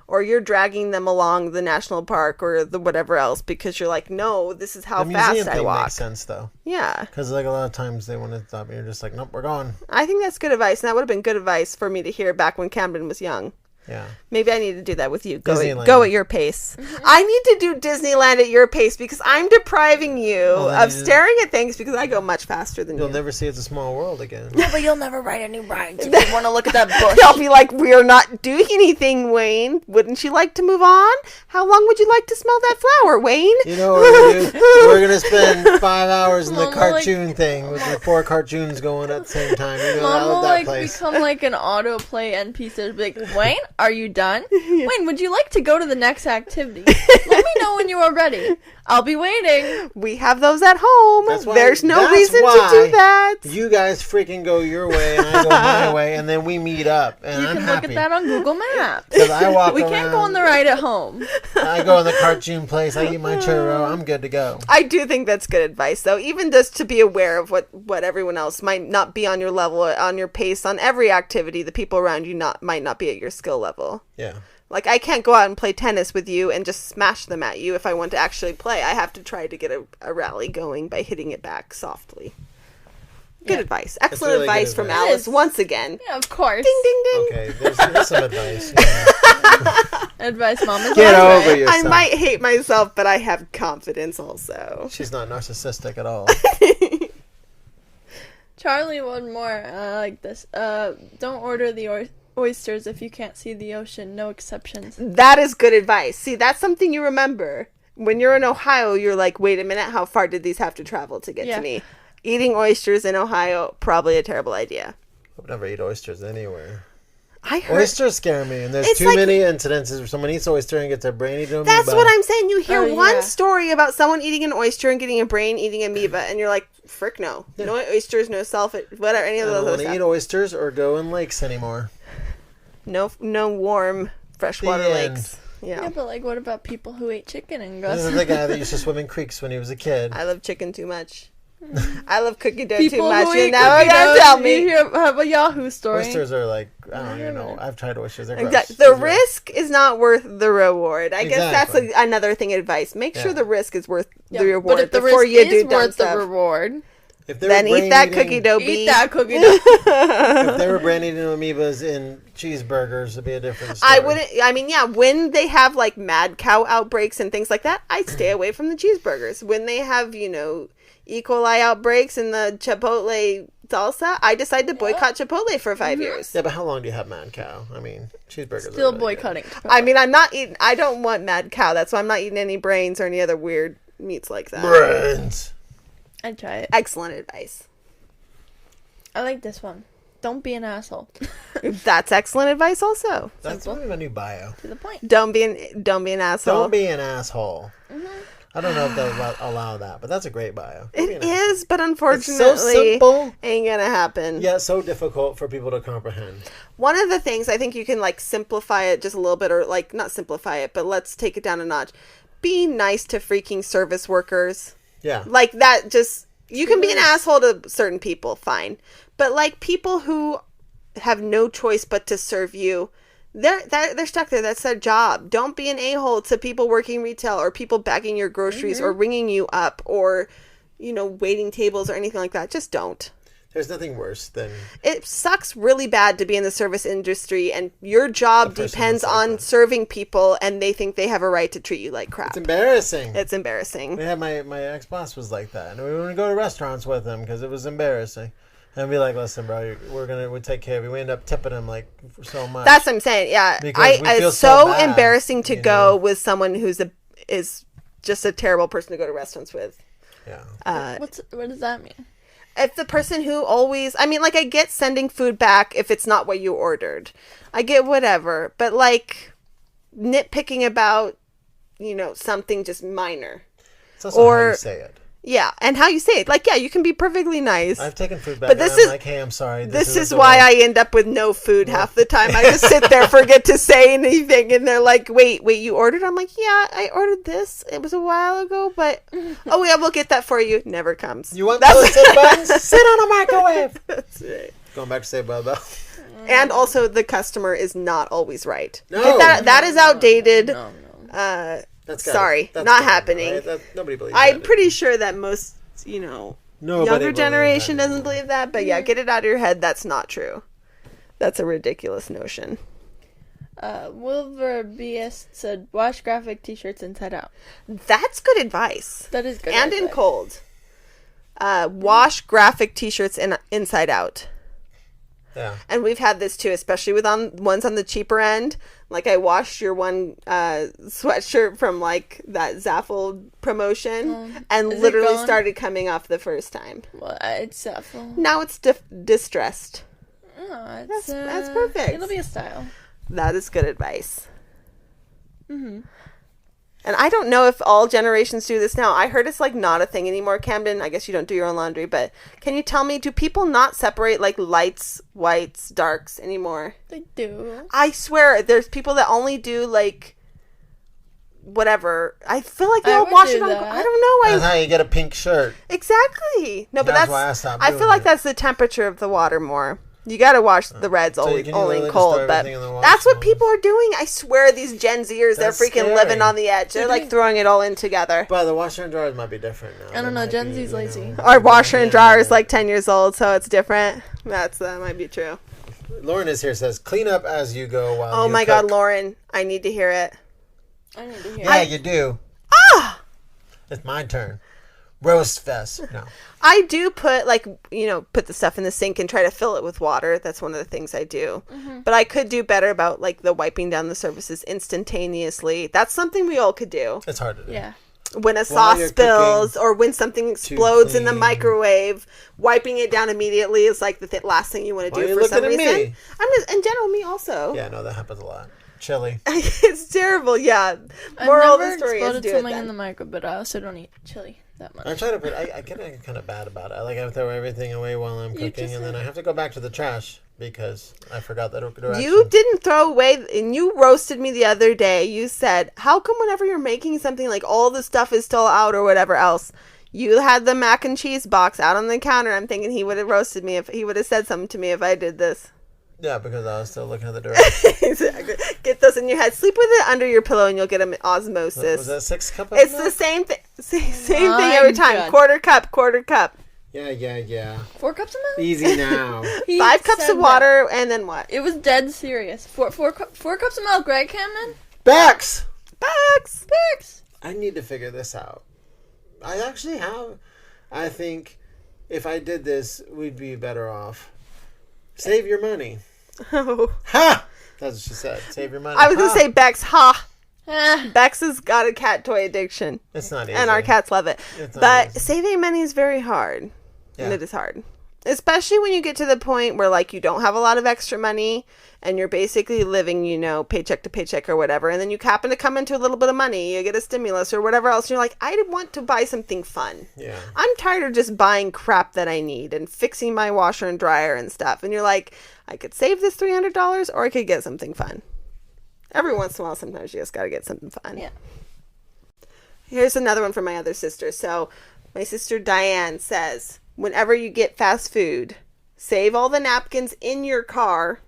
Or you're dragging them along the national park or the whatever else because you're like, no, this is how fast I walk. Makes sense, though. Yeah. Because a lot of times they want to stop and you're just like, nope, we're gone. I think that's good advice. And that would have been good advice for me to hear back when Camdyn was young. Yeah. Maybe I need to do that with you. Go at your pace. Mm-hmm. I need to do Disneyland at your pace because I'm depriving you of staring at things because I go much faster than you. You'll never see It's a Small World again. Yeah, but you'll never ride any rides if you want to look at that bush. I'll be like, we're not doing anything, Wayne. Wouldn't you like to move on? How long would you like to smell that flower, Wayne? You know what we're going to do? We're going to spend 5 hours in the cartoon thing with the 4 cartoons going at the same time. Mom will become like an autoplay NPC. Be like, Wayne, are you done? Wayne, would you like to go to the next activity? Let me know when you are ready. I'll be waiting. We have those at home. There's no reason to do that. You guys freaking go your way and I go my way, and then we meet up. And you I'm can happy. look at that on Google Maps. Because I walk we around, can't go on the ride at home. I go in the cartoon place. I eat my churro. I'm good to go. I do think that's good advice, though. Even just to be aware of what everyone else might not be on your level, on your pace, on every activity. The people around you might not be at your skill level. Yeah. Like, I can't go out and play tennis with you and just smash them at you if I want to actually play. I have to try to get a rally going by hitting it back softly. Good advice. Excellent really advice from Alice once again. Yeah, of course. Ding, ding, ding. Okay, there's some advice. Yeah. Advice, Mom is Get over yourself. I might hate myself, but I have confidence also. She's not narcissistic at all. Charlie, one more. I like this. Don't order the oysters if you can't see the ocean. No exceptions. That is good advice. See, that's something you remember. When you're in Ohio, you're like, wait a minute, how far did these have to travel to get to me? Eating oysters in Ohio, probably a terrible idea. I would never eat oysters anywhere. I heard oysters scare me, and there's too many incidences where someone eats oyster and gets a brain eaten amoeba. That's what I'm saying. You hear one story about someone eating an oyster and getting a brain eating amoeba, and you're like, frick no. Yeah. No oysters, no sulfate, whatever, any of those. I don't want to eat oysters or go in lakes anymore. No warm freshwater lakes. Yeah, but like, what about people who ate chicken and This is the guy that used to swim in creeks when he was a kid. I love chicken too much. I love cookie dough People too much. who You eat never cookie gonna dough, tell you me. hear- have a Yahoo story. Oysters are like, I don't even know. I've tried oysters. They're gross. Exactly. The They're gross. risk is not worth the reward. I guess that's Exactly. another thing advice. Make sure Yeah. the risk is worth Yeah, the reward but if the before risk you is do dumb worth stuff. the reward, If they were Then eat brain that eating- cookie dough. eat that cookie dough. If they were brain eating amoebas in cheeseburgers, it'd be a different story. I wouldn't. I mean, yeah. When they have like mad cow outbreaks and things like that, I'd stay away from the cheeseburgers. When they have, E. coli outbreaks in the Chipotle salsa, I decide to boycott Chipotle for 5 years. Yeah, but how long do you have mad cow? I mean, cheeseburgers. Still are really good. boycotting. I mean, I'm not eating. I don't want mad cow. That's why I'm not eating any brains or any other weird meats like that. Brains. I'd try it. Excellent advice. I like this one. Don't be an asshole. That's excellent advice. Also, That's Simple. one of my new bio. To the point. don't be an asshole. Don't be an asshole. I don't know if they'll allow that, but that's a great bio. Don't be It an asshole. is, but It's unfortunately, so simple, ain't gonna happen. yet so difficult for people to comprehend. One of the things I think you can like simplify it just a little bit, or like not simplify it, but let's take it down a notch. Be nice to freaking service workers. Yeah. Like that. Just you can be an asshole to certain people, fine, but like people who have no choice but to serve you. They're stuck there. That's their job. Don't be an a-hole to people working retail or people bagging your groceries or ringing you up or, waiting tables or anything like that. Just don't. There's nothing worse than It sucks really bad to be in the service industry and your job The person depends that's like on that. serving people and they think they have a right to treat you like crap. it's embarrassing. It's embarrassing. Yeah, my ex-boss was like that. And we wouldn't go to restaurants with him because it was embarrassing. And I'd be like, listen, bro, we'll take care of you. We end up tipping him like so much. That's what I'm saying. Yeah. Because we feel It's so so bad, embarrassing to you go know? with someone is just a terrible person to go to restaurants with. Yeah. What does that mean? If the person who always, I mean, like, I get sending food back if it's not what you ordered. I get whatever. But, like, nitpicking about, something just minor. It's also how Or- you say it. Yeah. And how you say it. Like, yeah, you can be perfectly nice. I've taken food back But and this I'm is- like, hey, I'm sorry. This isn't is the why way. I end up with no food half the time. I just sit there, forget to say anything, and they're like, wait, you ordered? I'm like, yeah, I ordered this. It was a while ago, but, oh, yeah, we'll get that for you. Never comes. You want That's- toasted buns? Sit on a microwave. That's right. Going back to Saved by the Bell. And also, the customer is not always right. No. That is outdated. No. That's Sorry, that's not gotta- happening. right? Nobody believes I'm that. pretty sure that most, Nobody younger believes generation that doesn't anymore. believe that. But yeah, get it out of your head. That's not true. That's a ridiculous notion. Wilbur BS said, wash graphic t-shirts inside out. That's good advice. That is good. And in advice. cold. Wash graphic t-shirts inside out. Yeah. And we've had this too, especially with ones on the cheaper end. Like I washed your one sweatshirt from like that Zaffle promotion and Is it literally gone? started coming off the first time. Well, it's awful. Now it's distressed. Oh, it's, That's perfect. It'll be a style. That is good advice. Mm-hmm. And I don't know if all generations do this now. I heard it's like not a thing anymore, Camden. I guess you don't do your own laundry, but can you tell me, do people not separate like lights, whites, darks anymore? They do. I swear, there's people that only do like whatever. I feel like they I all would wash do it on. that. I don't know. That's how you get a pink shirt. Exactly. No, but That's that's. why I stopped I doing feel like it. that's the temperature of the water more. You got to wash the reds So only, you can only literally in just throw cold, but everything in the wash that's what and- people are doing. I swear, these Gen Zers, That's they're freaking scary. living on the edge. They're like throwing it all in together. But the washer and dryers might be different now. I don't They know, might Gen be, Z's you lazy. know, Our washer and yeah. dryer is like 10 years old, so it's different. That might be true. Lauren is here. Says clean up as you go while Oh you my cook. God, Lauren, I need to hear it. I need to hear Yeah, it. you do. Ah! It's my turn. Roast fest. No. I do put put the stuff in the sink and try to fill it with water. That's one of the things I do. Mm-hmm. But I could do better about like the wiping down the surfaces instantaneously. That's something we all could do. It's hard to do. Yeah. When a While sauce you're spills or when something explodes in the clean. microwave, wiping it down immediately is like the last thing you want to Why are do you for some looking reason. at me? I'm just in general me also. Yeah, no, that happens a lot. Chili. It's terrible. Yeah. I've Moral of never the story is exploded do it something then. in the micro, but I also don't eat chili that much. I try to put. I get kind of bad about it. I like I throw everything away while I'm cooking, just and then I have to go back to the trash because I forgot that direction. You didn't throw away, and you roasted me the other day. You said, how come whenever you're making something, like all the stuff is still out or whatever else, You had the mac and cheese box out on the counter. I'm thinking he would have roasted me if he would have said something to me if I did this. Yeah, because I was still looking at the direction. Exactly. Get those in your head. Sleep with it under your pillow and you'll get an osmosis. Was that 6 cup of It's milk? the same thing. Same thing every time. God. Quarter cup. Yeah. 4 cups of milk? Easy now. He 5 cups said of water, and then what? It was dead serious. 4 cups of milk, right, Camden? Bex! Bucks. I need to figure this out. I actually have. I think if I did this, we'd be better off. Save your money. Oh. Ha! That's what she said. Save your money. I was going to say Bex. Ha. Ah, Bex has got a cat toy addiction. It's not easy. And our cats love it. It's not But easy. saving money is very hard. Yeah. And it is hard. Especially when you get to the point where, like, you don't have a lot of extra money and you're basically living, paycheck to paycheck or whatever. And then you happen to come into a little bit of money. You get a stimulus or whatever else. And you're like, I want to buy something fun. Yeah. I'm tired of just buying crap that I need and fixing my washer and dryer and stuff. And you're like, I could save this $300 or I could get something fun. Every once in a while, sometimes you just got to get something fun. yeah. Here's another one from my other sister. So my sister Diane says, whenever you get fast food, save all the napkins in your car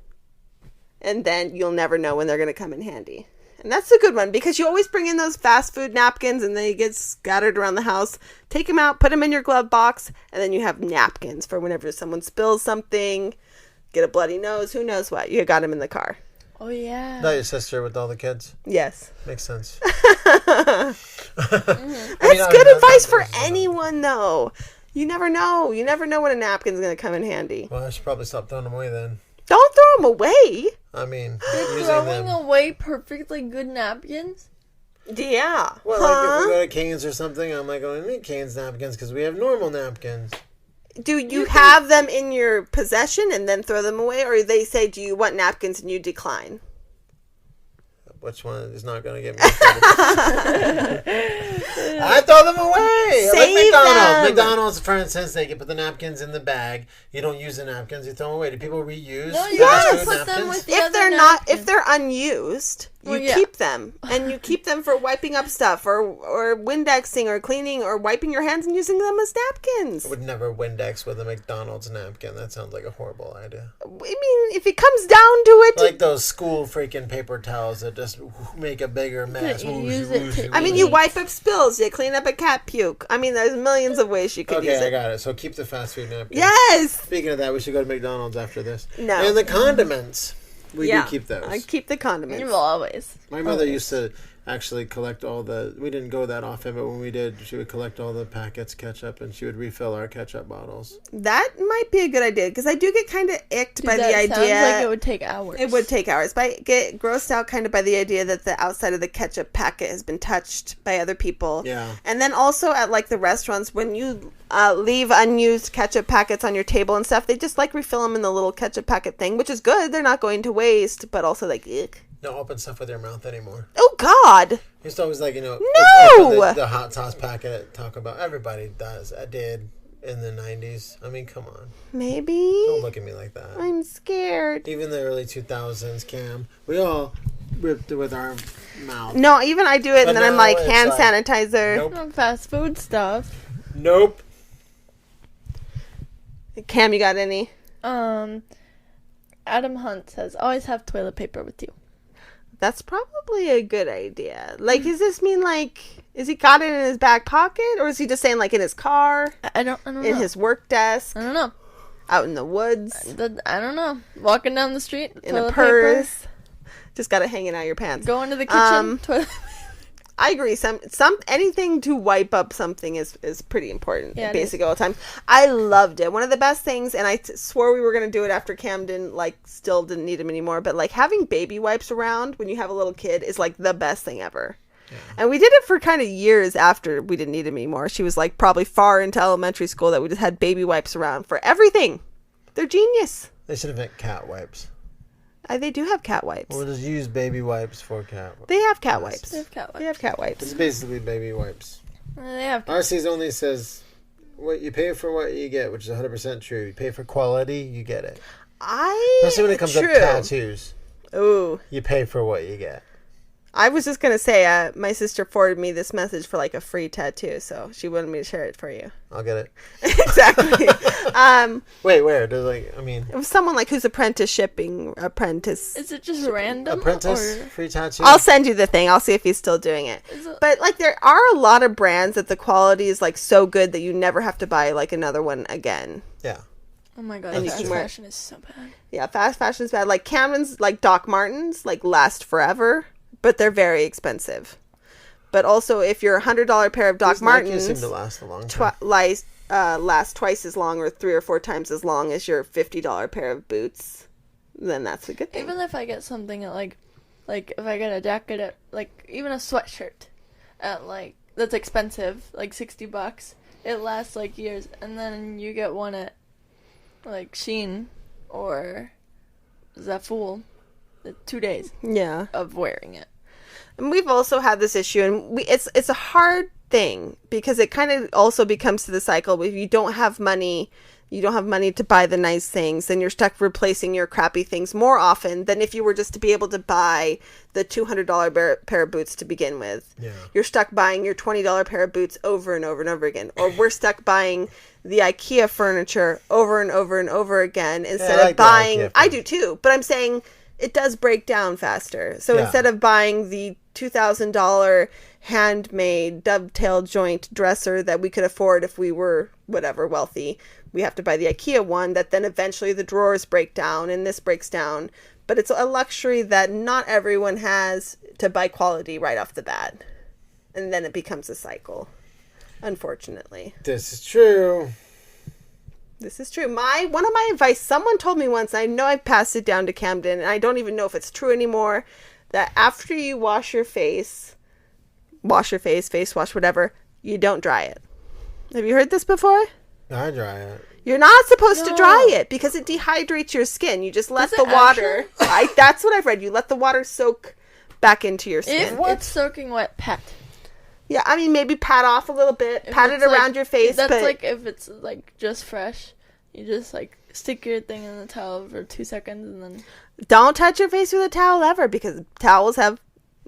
and then you'll never know when they're going to come in handy. And that's a good one because you always bring in those fast food napkins and they get scattered around the house. Take them out, put them in your glove box, and then you have napkins for whenever someone spills something, get a bloody nose, who knows what. You got them in the car. Oh, yeah. Not your sister with all the kids. Yes. Makes sense. That's good advice for anyone, though. You never know. You never know when a napkin's going to come in handy. Well, I should probably stop throwing them away then. Don't throw them away. I mean, You're using throwing them. away perfectly good napkins? Yeah. Well, like if we go to Cane's or something, I'm like, I need Cane's napkins because we have normal napkins. Do you have them in your possession and then throw them away? Or they say, do you want napkins and you decline? Which one is not going to get me in trouble? I throw them away. Save Like McDonald's. them. McDonald's, for instance, they can put the napkins in the bag. You don't use the napkins. You throw them away. Do people reuse No, you fast gotta food put them napkins? with the If other they're napkins. if they're unused, you Well, yeah. keep them. And you keep them for wiping up stuff or Windexing or cleaning or wiping your hands and using them as napkins. I would never Windex with a McDonald's napkin. That sounds like a horrible idea. I mean, if it comes down to it, Like those school freaking paper towels that just make a bigger mess. You use it to I mean, you wipe up spills, you clean up a cat puke. I mean, there's millions of ways you could use Okay, I it. got it. So keep the fast food napkins. Yes. Speaking of that, we should go to McDonald's after this. No. And the condiments. We Yeah. do keep those. I keep the condiments. You will always. My mother used to actually collect all the. We didn't go that often, but when we did, she would collect all the packets ketchup, and she would refill our ketchup bottles. That might be a good idea because I do get kind of icked by the That idea. sounds like it would take hours. It would take hours, but I get grossed out kind of by the idea that the outside of the ketchup packet has been touched by other people. Yeah. And then also at like the restaurants, when you leave unused ketchup packets on your table and stuff, they just like refill them in the little ketchup packet thing, which is good. They're not going to waste, but also like, ick. Don't open stuff with your mouth anymore. Oh God. It's always like, No! open the hot sauce packet at Taco Bell. Everybody does. I did in the 90s. I mean, come on. Maybe. Don't look at me like that. I'm scared. Even the early 2000s, Cam, we all ripped it with our mouth. No, even I do it, But and then I'm now like, it's hand like, sanitizer. Nope. Fast food stuff. Nope. Cam, you got any? Adam Hunt says, always have toilet paper with you. That's probably a good idea. Like, does this mean, like, is he got it in his back pocket? Or is he just saying, like, in his car? I don't know. In his work desk? I don't know. Out in the woods? I don't know. Walking down the street, In a toilet purse? Just got it hanging out your pants. paper. Going to the kitchen, toilet. I agree. Some anything to wipe up something is pretty important. Yeah, it basically all the time. I loved it. One of the best things, and I swore we were going to do it after Camden, like, still didn't need them anymore, but, like, having baby wipes around when you have a little kid is, like, the best thing ever. Yeah. And we did it for kind of years after we didn't need them anymore. She was, like, probably far into elementary school that we just had baby wipes around for everything. They're genius. They should invent cat wipes. They do have cat wipes. We'll just use baby wipes for cat wipes. They have cat wipes. They have cat They have cat wipes. It's basically baby wipes. They have. RC's only says, what you pay for what you get, which is 100% true. You pay for quality, you get it. Especially when it comes True. up tattoos. Ooh. You pay for what you get. I was just going to say, my sister forwarded me this message for like a free tattoo, so she wanted me to share it for you. I'll get it. Exactly. Wait, where? Does it was someone like who's apprenticeshiping apprentice. Is it just random? Apprentice? Free tattoo? I'll send you the thing. I'll see if he's still doing it. But like there are a lot of brands that the quality is like so good that you never have to buy like another one again. Yeah. Oh my god, And fast fashion is so bad. Yeah, fast fashion is bad. Like Camdyn's, like Doc Martens, like last forever, but they're very expensive. But also, if you're $100 pair of Doc Martens, seem to last a long time. Last twice as long or 3 or 4 times as long as your $50 pair of boots, then that's a good thing. Even if I get something at like if I get a jacket at like even a sweatshirt at like that's expensive, like $60, it lasts like years, and then you get one at like Shein or Zaful, 2 days of wearing it. And we've also had this issue, and it's a hard thing because it kind of also becomes to the cycle. If you don't have money to buy the nice things, then you're stuck replacing your crappy things more often than if you were just to be able to buy the $200 pair of boots to begin with. Yeah. You're stuck buying your $20 pair of boots over and over and over again. Or we're stuck buying the IKEA furniture over and over and over again instead of buying... I do too, but I'm saying it does break down faster. So instead of buying the $2,000 handmade dovetail joint dresser that we could afford if we were whatever wealthy, we have to buy the IKEA one that then eventually the drawers break down and this breaks down. But it's a luxury that not everyone has to buy quality right off the bat. And then it becomes a cycle, unfortunately. This is true. This is true. One of my advice, someone told me once, I know I passed it down to Camdyn, and I don't even know if it's true anymore, that after you wash your face, face wash, whatever, you don't dry it. Have you heard this before? I dry it. You're not supposed to dry it because it dehydrates your skin. You just let the water... that's what I've read. You let the water soak back into your skin. If it's soaking wet, pat. Yeah, I mean, maybe pat off a little bit. Pat it around your face. That's like if it's like just fresh. You just like stick your thing in the towel for 2 seconds and then... Don't touch your face with a towel ever because towels have...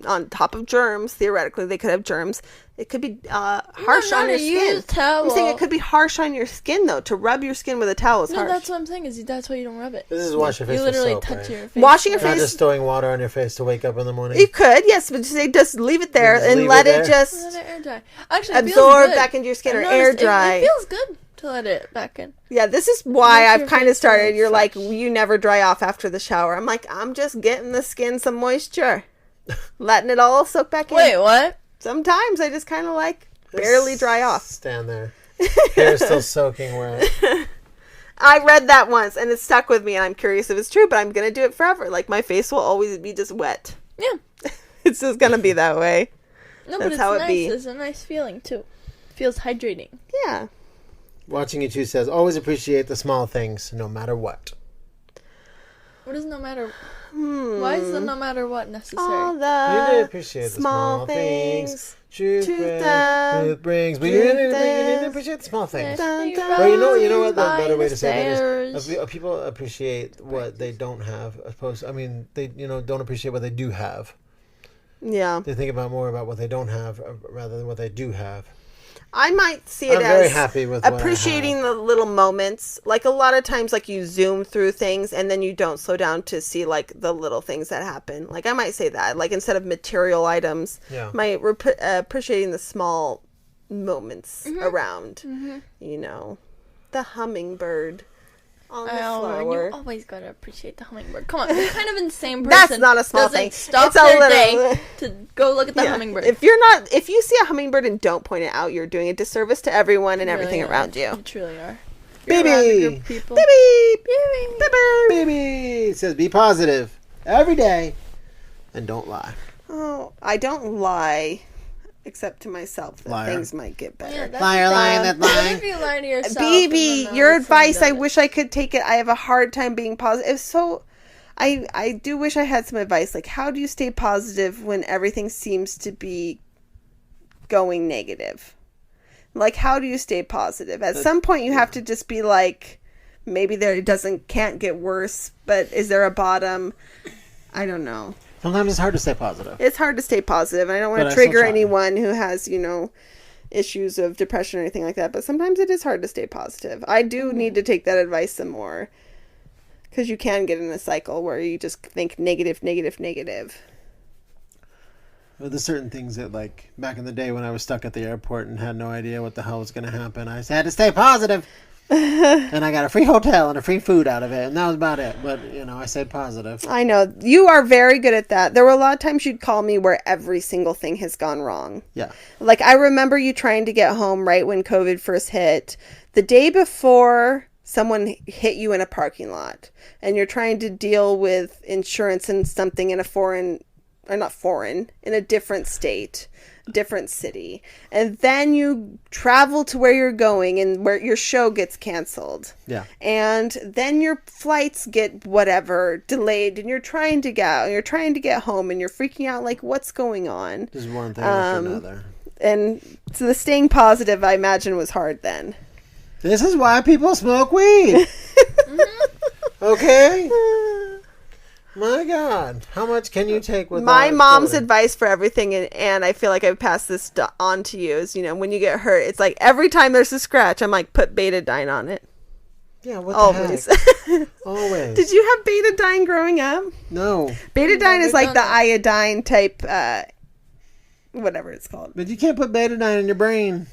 on top of germs, theoretically, they could have germs. It could be harsh on your skin. I'm saying it could be harsh on your skin, though. To rub your skin with a towel is harsh. No, that's what I'm saying. That's why you don't rub it. This is wash your face with soap, You literally touch your face. Washing your face. Not just throwing water on your face to wake up in the morning. You could, yes, but just leave it there and let it just let it air dry. Actually, absorb back into your skin or air dry. It feels good to let it back in. Yeah, this is why I've kind of started. You're like, you never dry off after the shower. I'm like, I'm just getting the skin some moisture. Letting it all soak back in. Wait, what? Sometimes I just kind of like barely dry off. Stand there. Hair's still soaking wet. I read that once and it stuck with me and I'm curious if it's true, but I'm going to do it forever. Like my face will always be just wet. Yeah. It's just going to be that way. No, but it's nice. It's a nice feeling too. It feels hydrating. Yeah. Watching You Two says, always appreciate the small things, no matter what. What is no matter... Why is the no matter what necessary? All the you need to appreciate the small things. Truth brings. But you need to appreciate the small things. Well, you know what the better way to say that is? People appreciate what they don't have. They don't appreciate what they do have. Yeah. They think more about what they don't have rather than what they do have. I might see it I'm as very happy with appreciating the little moments. Like a lot of times, like you zoom through things and then you don't slow down to see like the little things that happen. Like I might say that, like instead of material items, appreciating the small moments around. You know, the hummingbird on the flower. You always gotta appreciate the hummingbird. Come on, you're kind of insane person. That's not a small thing. Stop it's their day to go look at the hummingbird. If you see a hummingbird and don't point it out, you're doing a disservice to everyone and everything around you. You truly are. Baby! Baby! It says be positive every day and don't lie. Oh, I don't lie. Except to myself that things might get better. Lying. If you lie to yourself. BB, your advice, I wish I could take it. I have a hard time being positive. So, I do wish I had some advice. Like, how do you stay positive when everything seems to be going negative? Like, how do you stay positive? At some point, you have to just be like, maybe can't get worse, but is there a bottom? I don't know. Sometimes it's hard to stay positive. It's hard to stay positive, and I don't want But to I still trigger try. anyone who has, issues of depression or anything like that. But sometimes it is hard to stay positive. I do need to take that advice some more. Because you can get in a cycle where you just think negative, negative, negative. Well, there's certain things that, like, back in the day when I was stuck at the airport and had no idea what the hell was going to happen, I had to stay positive. And I got a free hotel and a free food out of it, and that was about it. But, I stayed positive. I know. You are very good at that. There were a lot of times you'd call me where every single thing has gone wrong. Yeah. Like, I remember you trying to get home right when COVID first hit. The day before someone hit you in a parking lot, and you're trying to deal with insurance and something in in a different state, different city. And then you travel to where you're going and where your show gets canceled. Yeah. And then your flights get delayed, and you're trying to get home, and you're freaking out like, what's going on? Just one thing after another. And so the staying positive, I imagine, was hard then. This is why people smoke weed. Okay? My God. How much can you take with My mom's advice for everything, and I feel like I've passed this on to you, is, when you get hurt, it's like every time there's a scratch, I'm like, put betadine on it. Yeah, what Always. the heck? Always. Did you have betadine growing up? No. Betadine is like the iodine type, whatever it's called. But you can't put betadine in your brain.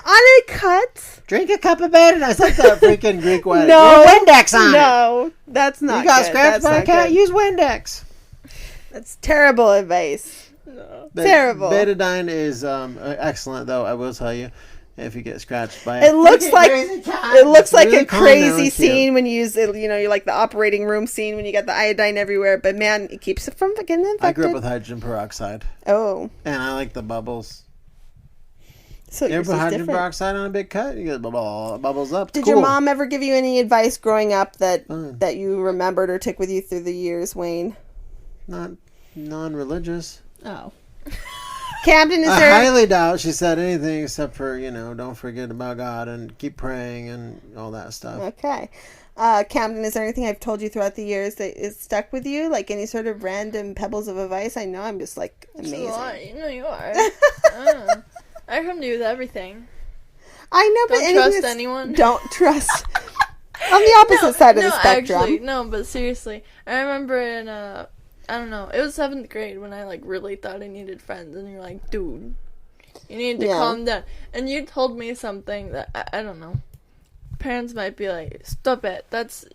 On a cut? Drink a cup of betadine. It's like that freaking Greek wedding. No. Put Windex on it. No, that's not You got good. scratched That's by a not cat? good. Use Windex. That's terrible advice. No. Terrible. Betadine is excellent, though, I will tell you. If you get scratched by It looks like really a calm crazy down, scene when you use it. You're like the operating room scene when you got the iodine everywhere. But man, it keeps it from getting infected. I grew up with hydrogen peroxide, Oh, and I like the bubbles. so You ever yours put is hydrogen different. peroxide on a big cut? You get bubbles up. Did Cool. your mom ever give you any advice growing up that you remembered or took with you through the years, Wayne? Not non-religious. Oh. Camden, is I there? highly doubt she said anything except for, don't forget about God and keep praying and all that stuff. Okay. Camden, is there anything I've told you throughout the years that is stuck with you? Like any sort of random pebbles of advice? I know I'm just like amazing. You know you are. I come to you with everything. I know, but Don't anything trust that's- anyone. Don't trust. On the opposite side of the spectrum. Actually, no, but seriously. I remember in, I don't know, it was 7th grade when I, really thought I needed friends, and you're like, dude, you need to calm down. And you told me something that, I don't know, parents might be like, stop it,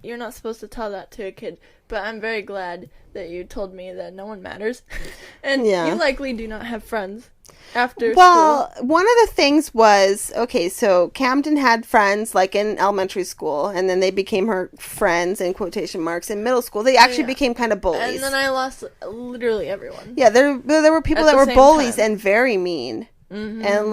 you're not supposed to tell that to a kid, but I'm very glad that you told me that no one matters. And you likely do not have friends after school. One of the things was, okay, so Camden had friends like in elementary school, and then they became her friends in quotation marks in middle school. They actually became kind of bullies. And then I lost literally everyone. Yeah, there were people At that the were same bullies time. and very mean. And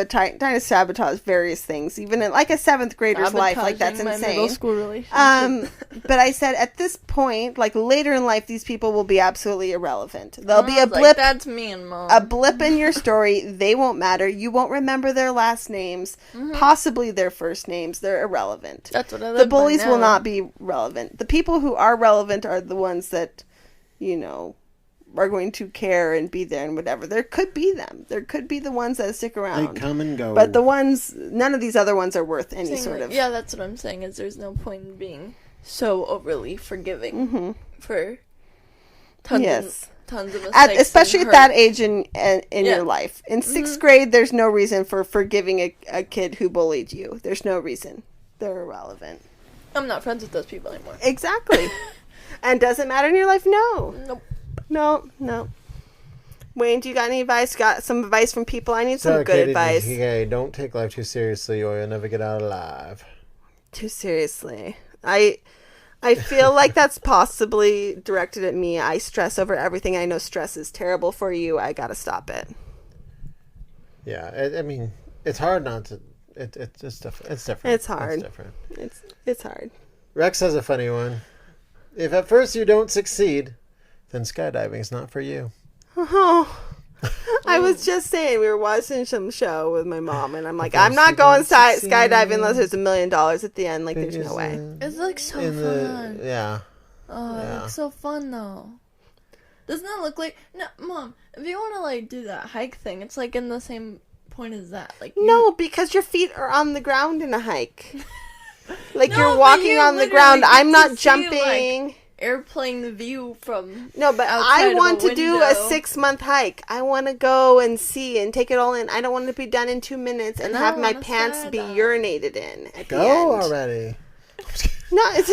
trying to sabotage various things, even in like a 7th grader's life. Like, that's Sabotaging my insane. middle school relationship. But I said at this point, like later in life, these people will be absolutely irrelevant. There'll be I a was like, blip. that's mean, Mom. A blip in your story. They won't matter. You won't remember their last names, possibly their first names. They're irrelevant. That's what I The live by bullies will now. not be relevant. The people who are relevant are the ones that, are going to care and be there and whatever. There could be them. There could be the ones that stick around. They come and go. But none of these other ones are worth any sort of. Yeah, that's what I'm saying. Is there's no point in being so overly forgiving for tons of mistakes. Especially and at that hurt. age in your life. In 6th grade, there's no reason for forgiving a kid who bullied you. There's no reason. They're irrelevant. I'm not friends with those people anymore. Exactly. And does it matter in your life? No. Nope. No. Wayne, do you got any advice? Got some advice from people? I need some So, good Katie, advice. don't take life too seriously or you'll never get out alive. Too seriously. I feel like that's possibly directed at me. I stress over everything. I know stress is terrible for you. I gotta stop it. Yeah, I mean, it's hard not to. It's different. It's different. It's hard. It's different. It's hard. Rex has a funny one. If at first you don't succeed, then skydiving is not for you. Oh, I was just saying, we were watching some show with my mom, and I'm like, I'm not going skydiving unless there's $1 million at the end. Like, there's no way. It's like so fun. Yeah. Oh, it looks so fun though. Doesn't that look like... No, Mom, if you want to, like, do that hike thing, it's, like, in the same point as that. Like No, because your feet are on the ground in a hike. Like, No, you're but walking you on the literally ground. get I'm to not see, jumping. like, airplane view from No, but outside I of want a to do a window. 6-month hike. I want to go and see and take it all in. I don't want to be done in 2 minutes and And I have my wanna pants be skydive. urinated in at the Go end. already. No, it's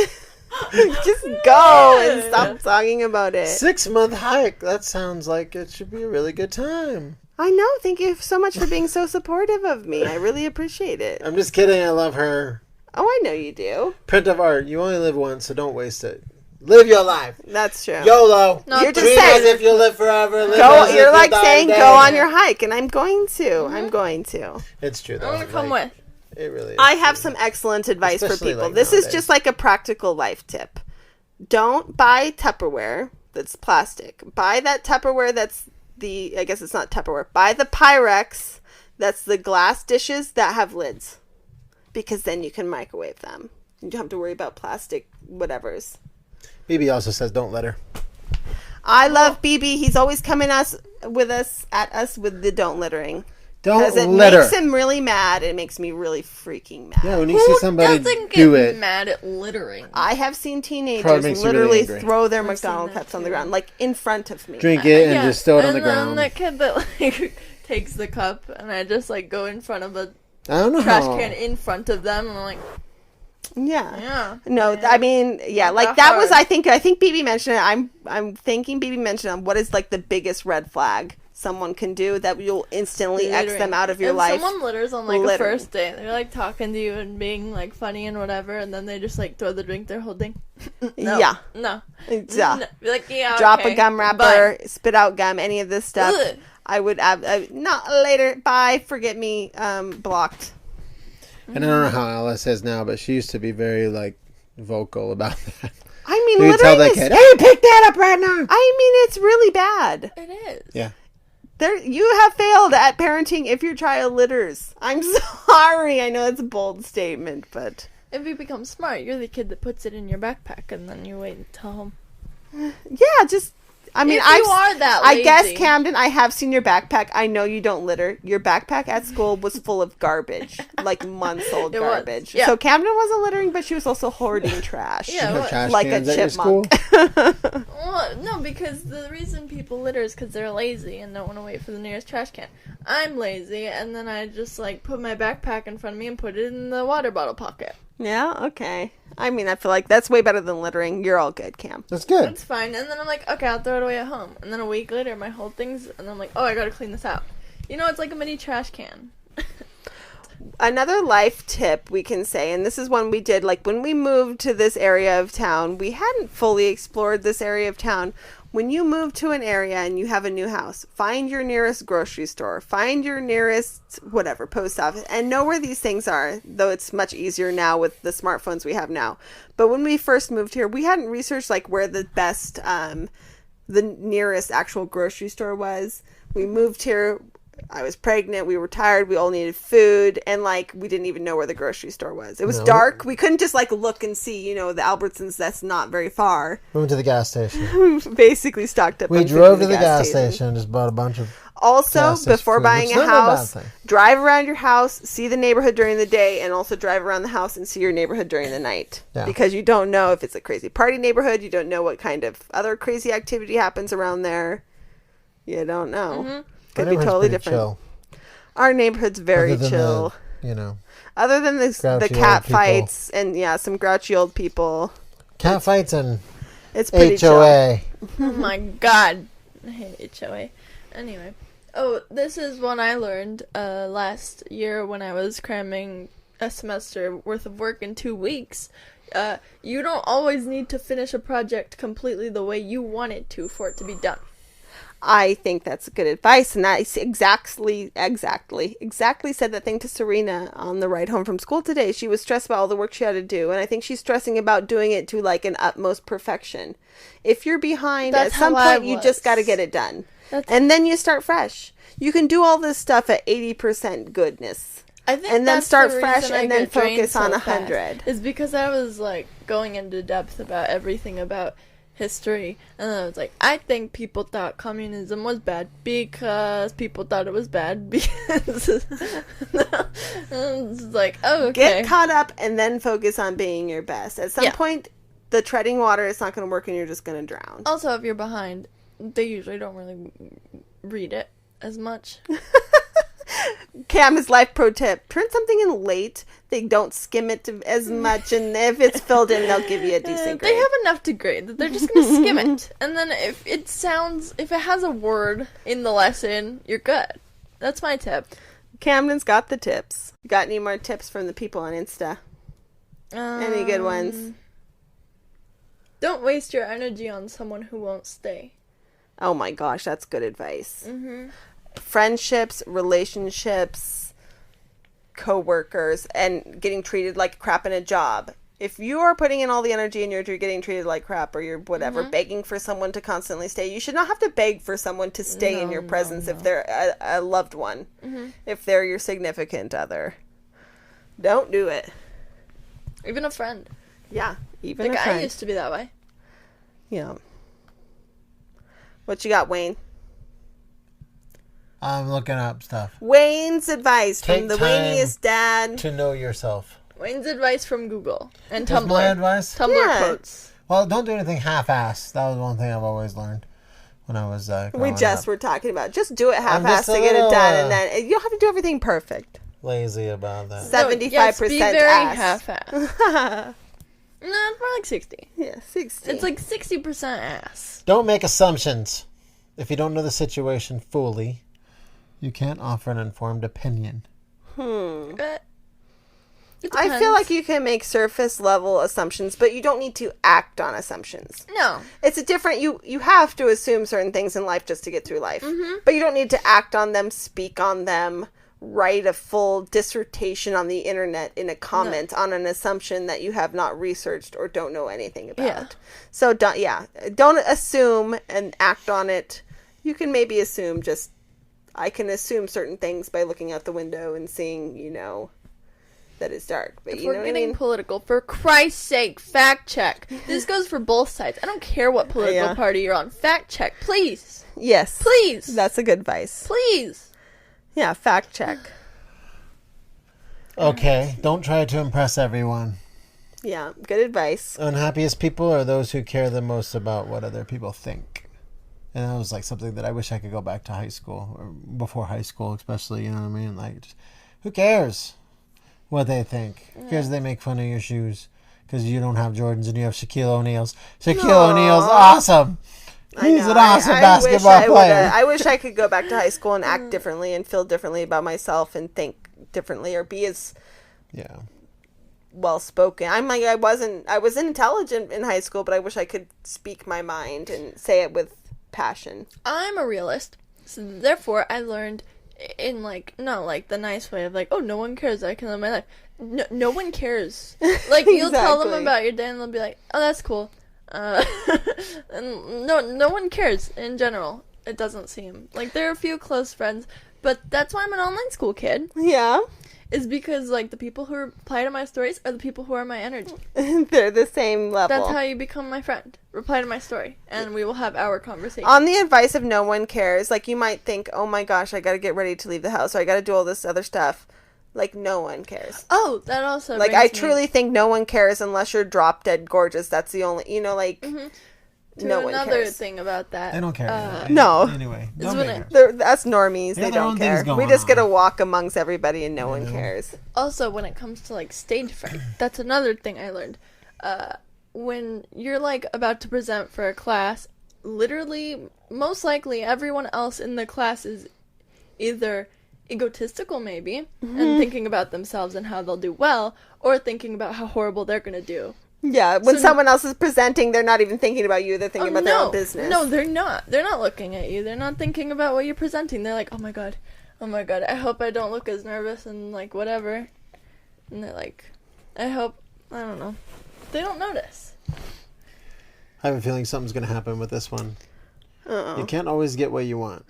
just go and stop talking about it. 6-month hike. That sounds like it should be a really good time. I know. Thank you so much for being so supportive of me. I really appreciate it. I'm just kidding. I love her. Oh, I know you do. Print of art. You only live once, so don't waste it. Live your life. That's true. YOLO. No, You're just Treat saying- as if you live forever. Live Go. as if You're you like die saying today. go on your hike, and I'm going to. Mm-hmm. I'm going to. It's true, though. I'm gonna come Like, with. It really is. I have true. some excellent advice for Especially, people. like, This is nowadays. just like a practical life tip. Don't buy Tupperware that's plastic. Buy that Tupperware that's I guess it's not Tupperware. Buy the Pyrex that's the glass dishes that have lids. Because then you can microwave them. You don't have to worry about plastic whatevers. BB also says don't let her. I love BB. He's always coming at us with the don't littering. Because Don't it litter. makes him really mad. It makes me really freaking mad. Yeah, when you see somebody doesn't do get it. mad at littering? I have seen Probably teenagers makes you really literally angry. throw their I've McDonald's seen that cups on the too. ground, like in front of me. Drink it and Yeah, just throw it on the and then ground. that kid that like takes the cup and I just like go in front of a I don't know trash how. can in front of them and I'm like, Yeah. yeah. No, yeah. I mean, yeah, Not like that that was. hard. I think BB mentioned it. I'm thinking BB mentioned on what is like the biggest red flag someone can do that you'll instantly X them Littering. out of your if life. someone litters on like Littering. a first date, they're like talking to you and being like funny and whatever, and then they just like throw the drink they're holding. No, Yeah. no, Yeah. no. Be like, yeah, Drop okay, a gum wrapper, bye. spit out gum, any of this stuff. Ugh. I would not later. Bye. Forget me. Blocked. And I don't know how Alice is now, but she used to be very like vocal about that. I mean, You could tell that littering kid, is. hey, pick that up right now. I mean, it's really bad. It is. Yeah. You have failed at parenting if your child litters. I'm sorry. I know it's a bold statement, but If you become smart, you're the kid that puts it in your backpack and then you wait until home. yeah, just. I mean, If you are that I guess, lazy. Camden, I have seen your backpack. I know you don't litter. Your backpack at school was full of garbage, like months-old It was, garbage. yeah. So Camden wasn't littering, but she was also hoarding trash. Yeah, You have what? trash Like a cans at your chipmunk. school? Well, no, because the reason people litter is because they're lazy and don't want to wait for the nearest trash can. I'm lazy, and then I just like put my backpack in front of me and put it in the water bottle pocket. Yeah, okay. I mean, I feel like that's way better than littering. You're all good, Cam. That's good. It's fine, and then I'm like, okay, I'll throw it away at home. And then a week later, my whole thing's, and I'm like, oh, I gotta clean this out. You know, it's like a mini trash can. Another life tip we can say, and this is one we did, like when we moved to this area of town, we hadn't fully explored this area of town. When you move to an area and you have a new house, find your nearest grocery store, find your nearest whatever post office, and know where these things are, though it's much easier now with the smartphones we have now. But when we first moved here, we hadn't researched like where the best the nearest actual grocery store was. We moved here, I was pregnant, we were tired, we all needed food, and like we didn't even know where the grocery store was. It was No. dark. We couldn't just like look and see, the Albertsons, that's not very far. We went to the gas station. We basically stocked up. We on food drove in to the gas station and just bought a bunch of Also, gas station before food, buying which a is not a bad house, thing. drive around your house, see the neighborhood during the day, and also drive around the house and see your neighborhood during the night. Yeah. Because you don't know if it's a crazy party neighborhood. You don't know what kind of other crazy activity happens around there. You don't know. Mm-hmm. Our Could be neighborhood's totally pretty different. chill. Our neighborhood's very Other than chill. the Other than the grouchy cat old people. fights and some grouchy old people. cat fights and It's pretty chill. HOA. Oh my god. I hate HOA. Anyway. Oh, this is one I learned last year when I was cramming a semester worth of work in 2 weeks. You don't always need to finish a project completely the way you want it to for it to be done. I think that's good advice, and I exactly said that thing to Serena on the ride home from school today. She was stressed about all the work she had to do, and I think she's stressing about doing it to like an utmost perfection. If you're behind, That's at some how I point you just was. got to get it done, That's- and then you start fresh. You can do all this stuff at 80% goodness. I think And then that's start the fresh reason I and then get drained focus on so 100. fast, is because I was like going into depth about everything about history, and then I was like, I think people thought communism was bad because people thought it was bad because it's like, oh, okay. Get caught up and then focus on being your best. At some point, the treading water is not going to work and you're just going to drown. Also, if you're behind, they usually don't really read it as much. Cam's life pro tip: turn something in late. They don't skim it as much, and if it's filled in, they'll give you a decent grade. They have enough to grade that they're just gonna skim it, and then if it has a word in the lesson, you're good. That's my tip. Camden's got the tips. You got any more tips from the people on Insta? Any good ones? Don't waste your energy on someone who won't stay. Oh my gosh, that's good advice. Mm-hmm. Friendships, relationships, co-workers, and getting treated like crap in a job. If you are putting in all the energy and you're getting treated like crap, or you're whatever, begging for someone to constantly stay, you should not have to beg for someone to stay in your presence if they're a loved one, if they're your significant other. Don't do it. Even a friend. Yeah, even like a friend. I used to be that way. Yeah. What you got, Wayne? I'm looking up stuff. Wayne's advice from Take the time Wayniest dad. to know yourself. Wayne's advice from Google and That's Tumblr. my advice? Tumblr quotes. Well, don't do anything half-assed. That was one thing I've always learned when I was We just up. were talking about just do it I'm half-assed just a to get it little, done, and then you don't have to do everything perfect. Lazy about that. 75% yes, be very ass. half-assed. No, it's more like 60. Yeah, 60. It's like 60% ass. Don't make assumptions. If you don't know the situation fully, you can't offer an informed opinion. But it I feel depends. like you can make surface level assumptions, but you don't need to act on assumptions. No. It's a different, you have to assume certain things in life just to get through life. But you don't need to act on them, speak on them, write a full dissertation on the internet in a comment on an assumption that you have not researched or don't know anything about. Yeah. So don't assume and act on it. You can maybe assume I can assume certain things by looking out the window and seeing, that it's dark. But If you know we're what I getting mean? political, for Christ's sake, fact check. This goes for both sides. I don't care what political party you're on. Fact check, please. Yes. Please. That's a good advice. Please. Yeah, fact check. Okay, don't try to impress everyone. Yeah, good advice. Unhappiest people are those who care the most about what other people think. And that was like something that I wish I could go back to high school, or before high school especially, you know what I mean? Like, just, who cares what they think? Who cares if they make fun of your shoes because you don't have Jordans and you have Shaquille O'Neal's? Shaquille O'Neal's awesome. He's an awesome basketball player. I wish I could go back to high school and act differently and feel differently about myself and think differently or be as well spoken. I was intelligent in high school, but I wish I could speak my mind and say it with passion. I'm a realist, so therefore I learned in not like the nice way of like, oh, no one cares, I can live my life. No one cares. Like you'll tell them about your day and they'll be like, oh, that's cool. And no one cares in general. It doesn't seem like there are a few close friends, but that's why I'm an online school kid. Yeah. Is because like the people who reply to my stories are the people who are my energy. They're the same level. That's how you become my friend. Reply to my story, and we will have our conversation. On the advice of no one cares, like you might think, oh my gosh, I gotta get ready to leave the house, or I gotta do all this other stuff. Like no one cares. Oh, that also like I truly think no one cares unless you're drop dead gorgeous. That's the only, no one another cares. thing about that. They don't care. Anyway. No. Anyway, Is don't when make it- her. That's normies. They have They their don't own things care. going We just on. gotta walk amongst everybody and no one cares. Also, when it comes to like stage fright, that's another thing I learned. When you're like about to present for a class, literally, most likely everyone else in the class is either egotistical maybe and thinking about themselves and how they'll do well, or thinking about how horrible they're gonna do. Yeah, when So- someone else is presenting, they're not even thinking about you. They're thinking about their own business. No, they're not. They're not looking at you. They're not thinking about what you're presenting. They're like, oh my god, I hope I don't look as nervous and like whatever. And they're like, I don't know. They don't notice. I have a feeling something's going to happen with this one. Uh-oh. You can't always get what you want.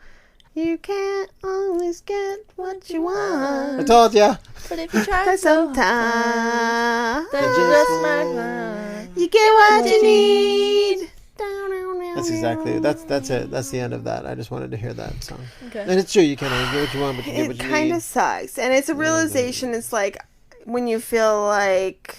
You can't always get what you want. I told ya. But if you try Cause so sometimes then you just might find you get what you need. That's exactly. That's it. That's the end of that. I just wanted to hear that song. Okay. And it's true. You can't always get what you want, but you get what It you kind need. of sucks. And it's a realization. It's like when you feel like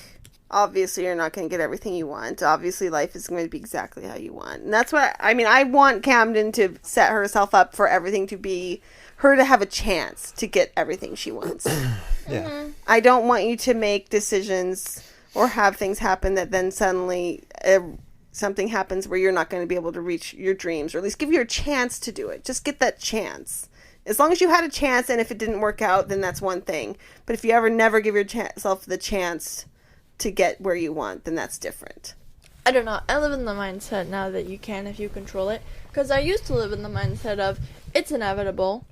obviously you're not going to get everything you want. Obviously life is going to be exactly how you want. And that's what I mean. I want Camden to set herself up for everything to be her to have a chance to get everything she wants. Yeah. I don't want you to make decisions or have things happen that then suddenly something happens where you're not going to be able to reach your dreams, or at least give you a chance to do it. Just get that chance. As long as you had a chance, and if it didn't work out, then that's one thing. But if you ever never give yourself the chance to get where you want, then that's different. I don't know. I live in the mindset now that you can if you control it. Because I used to live in the mindset of, it's inevitable.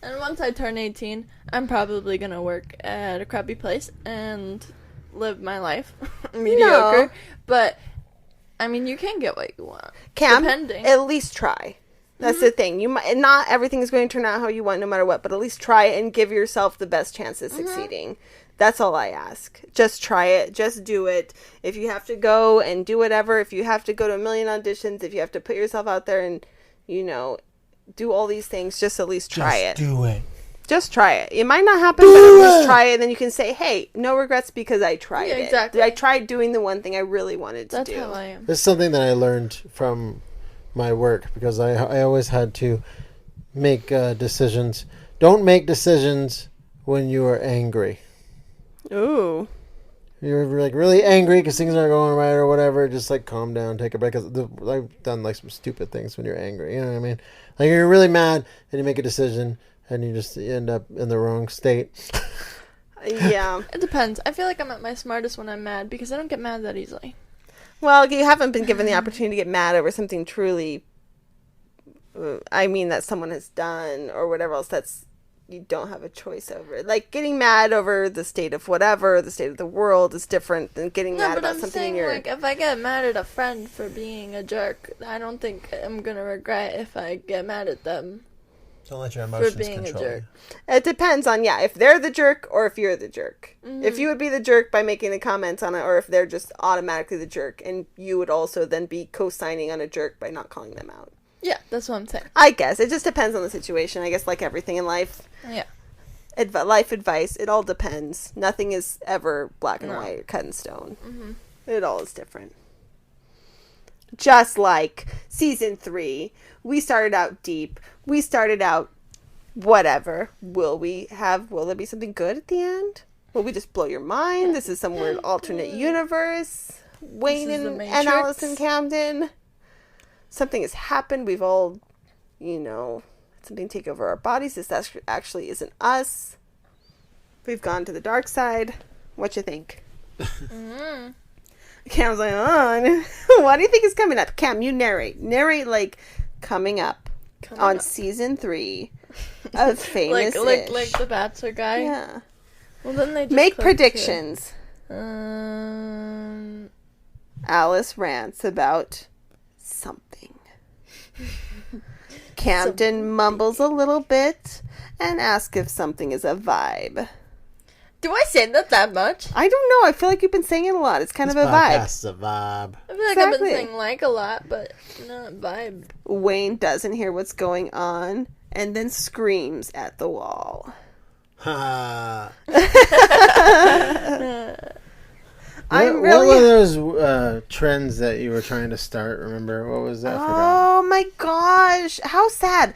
And once I turn 18, I'm probably going to work at a crappy place and live my life. Mediocre. No. But, I mean, you can get what you want. Cam, Depending. at least try. That's the thing. You might not everything is going to turn out how you want, no matter what. But at least try and give yourself the best chance of succeeding. That's all I ask. Just try it. Just do it. If you have to go and do whatever, if you have to go to a million auditions, if you have to put yourself out there and do all these things, just at least try it. Do it. Just try it. It might not happen, but at least try it. And then you can say, hey, no regrets because I tried it. Exactly. I tried doing the one thing I really wanted to do. That's how I am. It's something that I learned from my work, because I always had to make decisions. Don't make decisions when you are angry. Ooh. You're like really angry because things aren't going right or whatever. Just like calm down, take a break. Cause I've done like some stupid things when you're angry. You know what I mean? Like you're really mad and you make a decision and you just end up in the wrong state. Yeah. It depends. I feel like I'm at my smartest when I'm mad because I don't get mad that easily. Well, you haven't been given the opportunity to get mad over something truly, that someone has done or whatever else you don't have a choice over. Like getting mad over the state of whatever, the state of the world is different than getting mad about something saying, in your... like, if I get mad at a friend for being a jerk, I don't think I'm gonna regret if I get mad at them Don't let your for emotions being a control jerk. you. It depends on, if they're the jerk or if you're the jerk. If you would be the jerk by making the comments on it, or if they're just automatically the jerk, and you would also then be co-signing on a jerk by not calling them out. Yeah, that's what I'm saying. I guess. It just depends on the situation. I guess like everything in life. Yeah. Life advice, it all depends. Nothing is ever black and white or cut in stone. Mm-hmm. It all is different. Just like season 3, we started out deep. We started out whatever. Will there be something good at the end? Will we just blow your mind? This is some weird alternate universe. Wayne and Alice and Camden. Something has happened. We've all, something take over our bodies. This actually isn't us. We've gone to the dark side. What you think? Cam's like, what do you think is coming up? Cam, you narrate. Narrate, like, coming up on season 3 of Famous like the Bachelor guy? Yeah. Well, then they just Make predictions. Alice rants about something. Camden mumbles a little bit and asks if something is a vibe. Do I say that much? I don't know. I feel like you've been saying it a lot. It's kind of a vibe. Podcast's a vibe. I feel like I've been saying like a lot, but not vibe. Wayne doesn't hear what's going on and then screams at the wall. Ha. I'm What really... were those trends that you were trying to start? Remember? What was that? I forgot. Oh my gosh. How sad.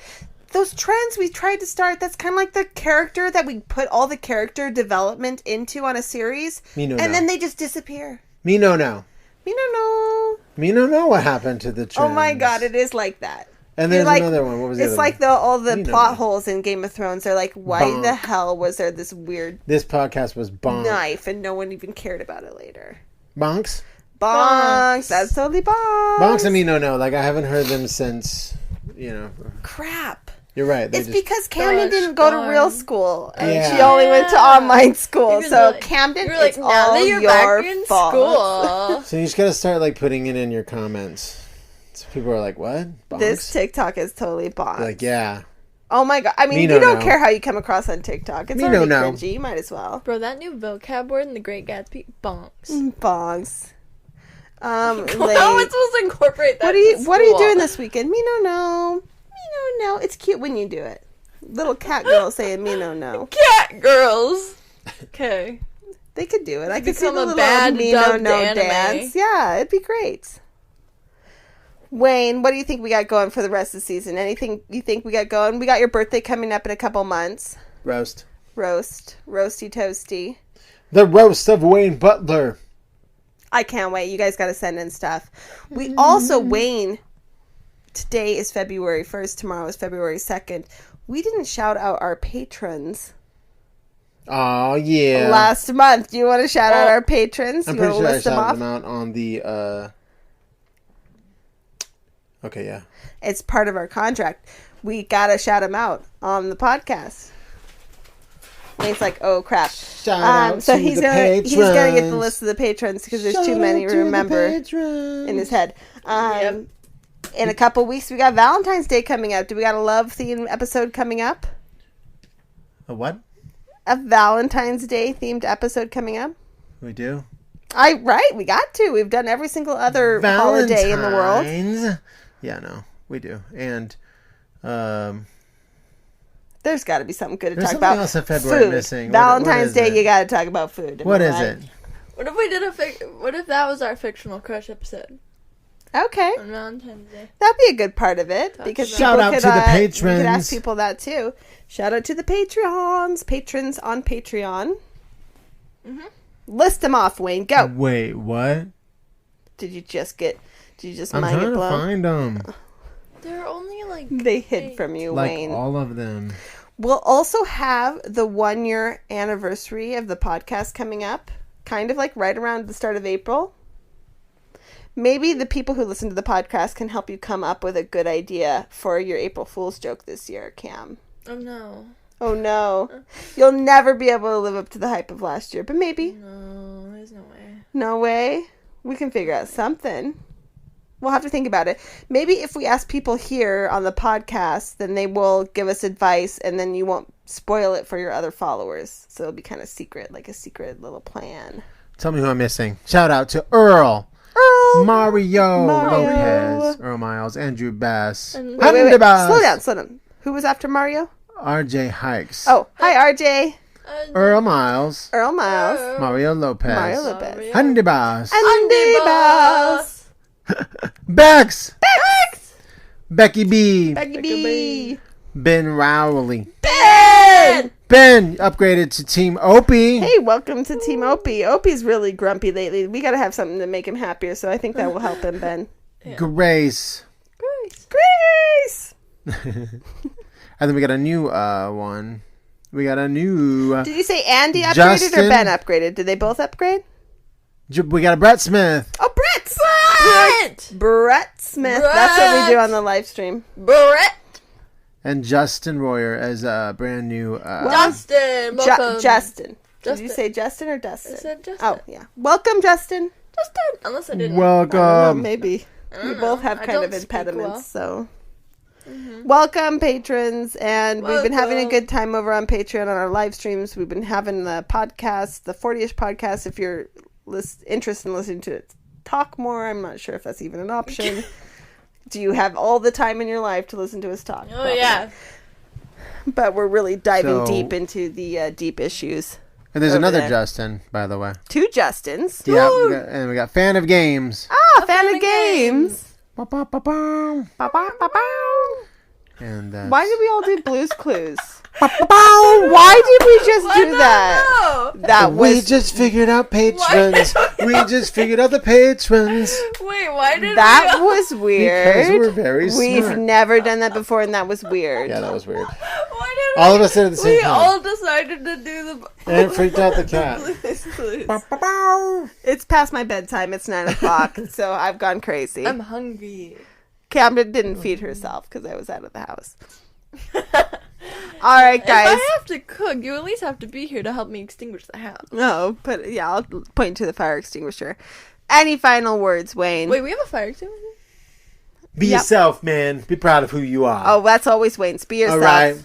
Those trends we tried to start, that's kind of like the character that we put all the character development into on a series. Then they just disappear. Me no. Me no. Me no know what happened to the trends. Oh my god, it is like that. And there's another one. What was the other It's like one? all the plot holes in Game of Thrones. They're like, why the hell was there this weird This podcast was bonk. knife and no one even cared about it later? Bonks? Bonks. That's totally bonks. Bonks and me no. Like, I haven't heard them since, Crap. You're right. It's because Camden didn't go to real school. And she Yeah. only went to online school. So Camden, you're like, it's now all that you're your back in fault. school. So you just gotta start, like, putting it in your comments. So people are like, what? Bonks? This TikTok is totally bonks. Like, yeah. Oh my god. I mean, Me you no don't know. care how you come across on TikTok. It's Me already no know. cringy. You might as well. Bro, that new vocab word in The Great Gatsby, bonks. Bonks. How am I supposed to incorporate that? What are you doing this weekend? Me no no. Me no no. It's cute when you do it. Little cat girl saying me no no. Cat girls. Okay. They could do it. I could see Become the a little bad me no dubbed no anime. dance. Yeah, it'd be great. Wayne, what do you think we got going for the rest of the season? Anything you think we got going? We got your birthday coming up in a couple months. Roast. Roasty toasty. The roast of Wayne Butler. I can't wait. You guys got to send in stuff. We also, Wayne, today is February 1st. Tomorrow is February 2nd. We didn't shout out our patrons Oh, yeah. last month. Do you want to shout out our patrons? I'm You pretty want to sure I list them shouted off? them out on the, Okay, yeah. It's part of our contract. We got to shout them out on the podcast. Wayne's like, oh, crap. Shout out So to he's the gonna patrons. get the list of the patrons because there's too Shout many out to the remember patrons. in his head. Yep. In a couple weeks, we got Valentine's Day coming up. Do we got a love theme episode coming up? A what? A Valentine's Day themed episode coming up? We do? Right, we got to. We've done every single other holiday in the world. Valentine's. Yeah, no, we do. And, There's got to be something good to There's talk something about. else in February Food. missing. What Valentine's is Day, it? you got to talk about food. What is Right? it? What if we did what if that was our fictional crush episode Okay. on Valentine's Day? That'd be a good part of it. Because Shout people out could, to the We could patrons. ask people that too. Shout out to the patrons on Patreon. Mm-hmm. List them off, Wayne. Go. Wait, what? Did you just I'm mind trying it to blown? find them. There are only like They hid from you, Like Wayne. all of them. We'll also have the 1-year anniversary of the podcast coming up, kind of like right around the start of April. Maybe the people who listen to the podcast can help you come up with a good idea for your April Fool's joke this year, Cam. Oh no. Oh no. You'll never be able to live up to the hype of last year, but maybe. No, there's no way. No way. We can figure out something. We'll have to think about it. Maybe if we ask people here on the podcast, then they will give us advice and then you won't spoil it for your other followers. So it'll be kind of secret, like a secret little plan. Tell me who I'm missing. Shout out to Earl. Mario Lopez. Earl Miles. Andrew Bass. And- Wait. Bass. Slow down. Who was after Mario? RJ Hikes. Oh, hi RJ. Earl Miles. Earl Miles. Mario Lopez. Mario Lopez. Andy Bass. Andy Bass. Bex. Becky B. Becky B. Ben Rowley. Ben. Ben upgraded to Team Opie. Hey, welcome to Team Opie. Opie's really grumpy lately. We got to have something to make him happier, so I think that will help him, Ben. Grace. Grace. And then we got a new one. We got a new... Did you say Andy upgraded Justin. or Ben upgraded? Did they both upgrade? we got a Brett Smith. Oh, Brett Smith. That's what we do on the live stream. Brett. And Justin Royer as a brand new... Justin. Welcome. Justin. Did you Justin. say Justin or Dustin? I said Justin. Oh, yeah. Welcome, Justin. Justin. Unless I didn't. I don't know, Welcome. maybe. We don't both know. have I kind of don't speak impediments, well. so... Welcome, patrons, and we've been having a Welcome. good time over on Patreon on our live streams. We've been having the podcast, the 40ish podcast, if you're interested in listening to it talk more. I'm not sure if that's even an option. Do you have all the time in your life to listen to us talk? Oh yeah. But we're really diving So- deep into the deep issues. And there's over another there. Justin, by the way. 2 Justins. Yeah, Woo! and we got Fan of Games. Fan of games. Ba-ba-ba-bam. Ba-ba-ba-bow. And Why did we all do Blue's Clues? Why did we just do that? That we was just figured out patrons. We just figured out the patrons. Wait, why did that we was Because weird. we're very We've smart. never done that before, and that was weird. Yeah, that was weird. Why did All of us did it at the same we time. all decided to do the And it freaked out the cat. Clues. It's past my bedtime. It's 9 o'clock, so I've gone crazy. I'm hungry. Camden didn't feed herself because I was out of the house. All right, guys. If I have to cook, you at least have to be here to help me extinguish the house. No, but yeah, I'll point to the fire extinguisher. Any final words, Wayne? Wait, we have a fire extinguisher? Be Yep. yourself, man. Be proud of who you are. Oh, that's always Wayne's. Be yourself. All right.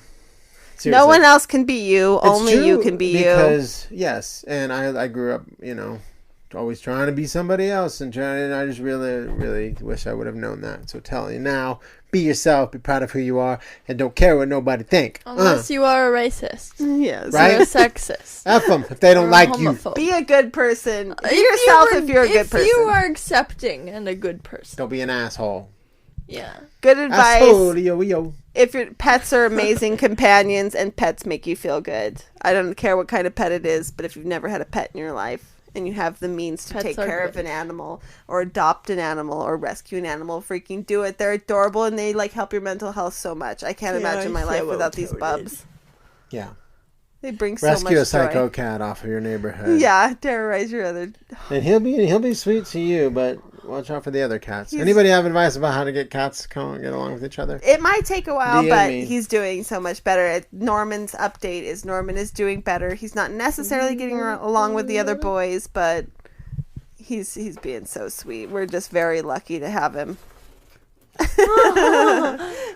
No one else can be you. It's Only true you can be you. Because, yes, and I grew up, always trying to be somebody else, and I just really, really wish I would have known that. So telling you now, be yourself, be proud of who you are, and don't care what nobody think. Unless you are a racist. Yes. Right? Or a sexist. F them if they don't Or a like you. homophobe. Be a good person. Be yourself if you're a good person. If you are accepting and a good person. Don't be an asshole. Yeah. Good advice. Asshole, yo. If your pets are amazing companions and pets make you feel good. I don't care what kind of pet it is, but if you've never had a pet in your life and you have the means to Pets take are care of good. an animal or adopt an animal or rescue an animal, freaking do it. They're adorable and they like help your mental health so much. I can't imagine my life without these bubs. Yeah. They bring so much Rescue a psycho joy. cat off of your neighborhood. Yeah, terrorize your other. And he'll be sweet to you, but watch out for the other cats. Anybody have advice about how to get cats to come and get along with each other? It might take a while, DM but me. he's doing so much better. Norman's update is Norman is doing better. He's not necessarily getting along with the other boys, but he's being so sweet. We're just very lucky to have him.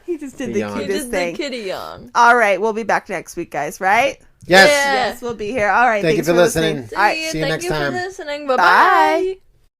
He just did the Yawn. You cutest did thing. the kitty yawn. All right, we'll be back next week, guys, right? Yes. Yeah. Yes, we'll be here. All right, Thank you thanks for listening. All right, See you next time. Thank you for listening. Bye-bye. Bye.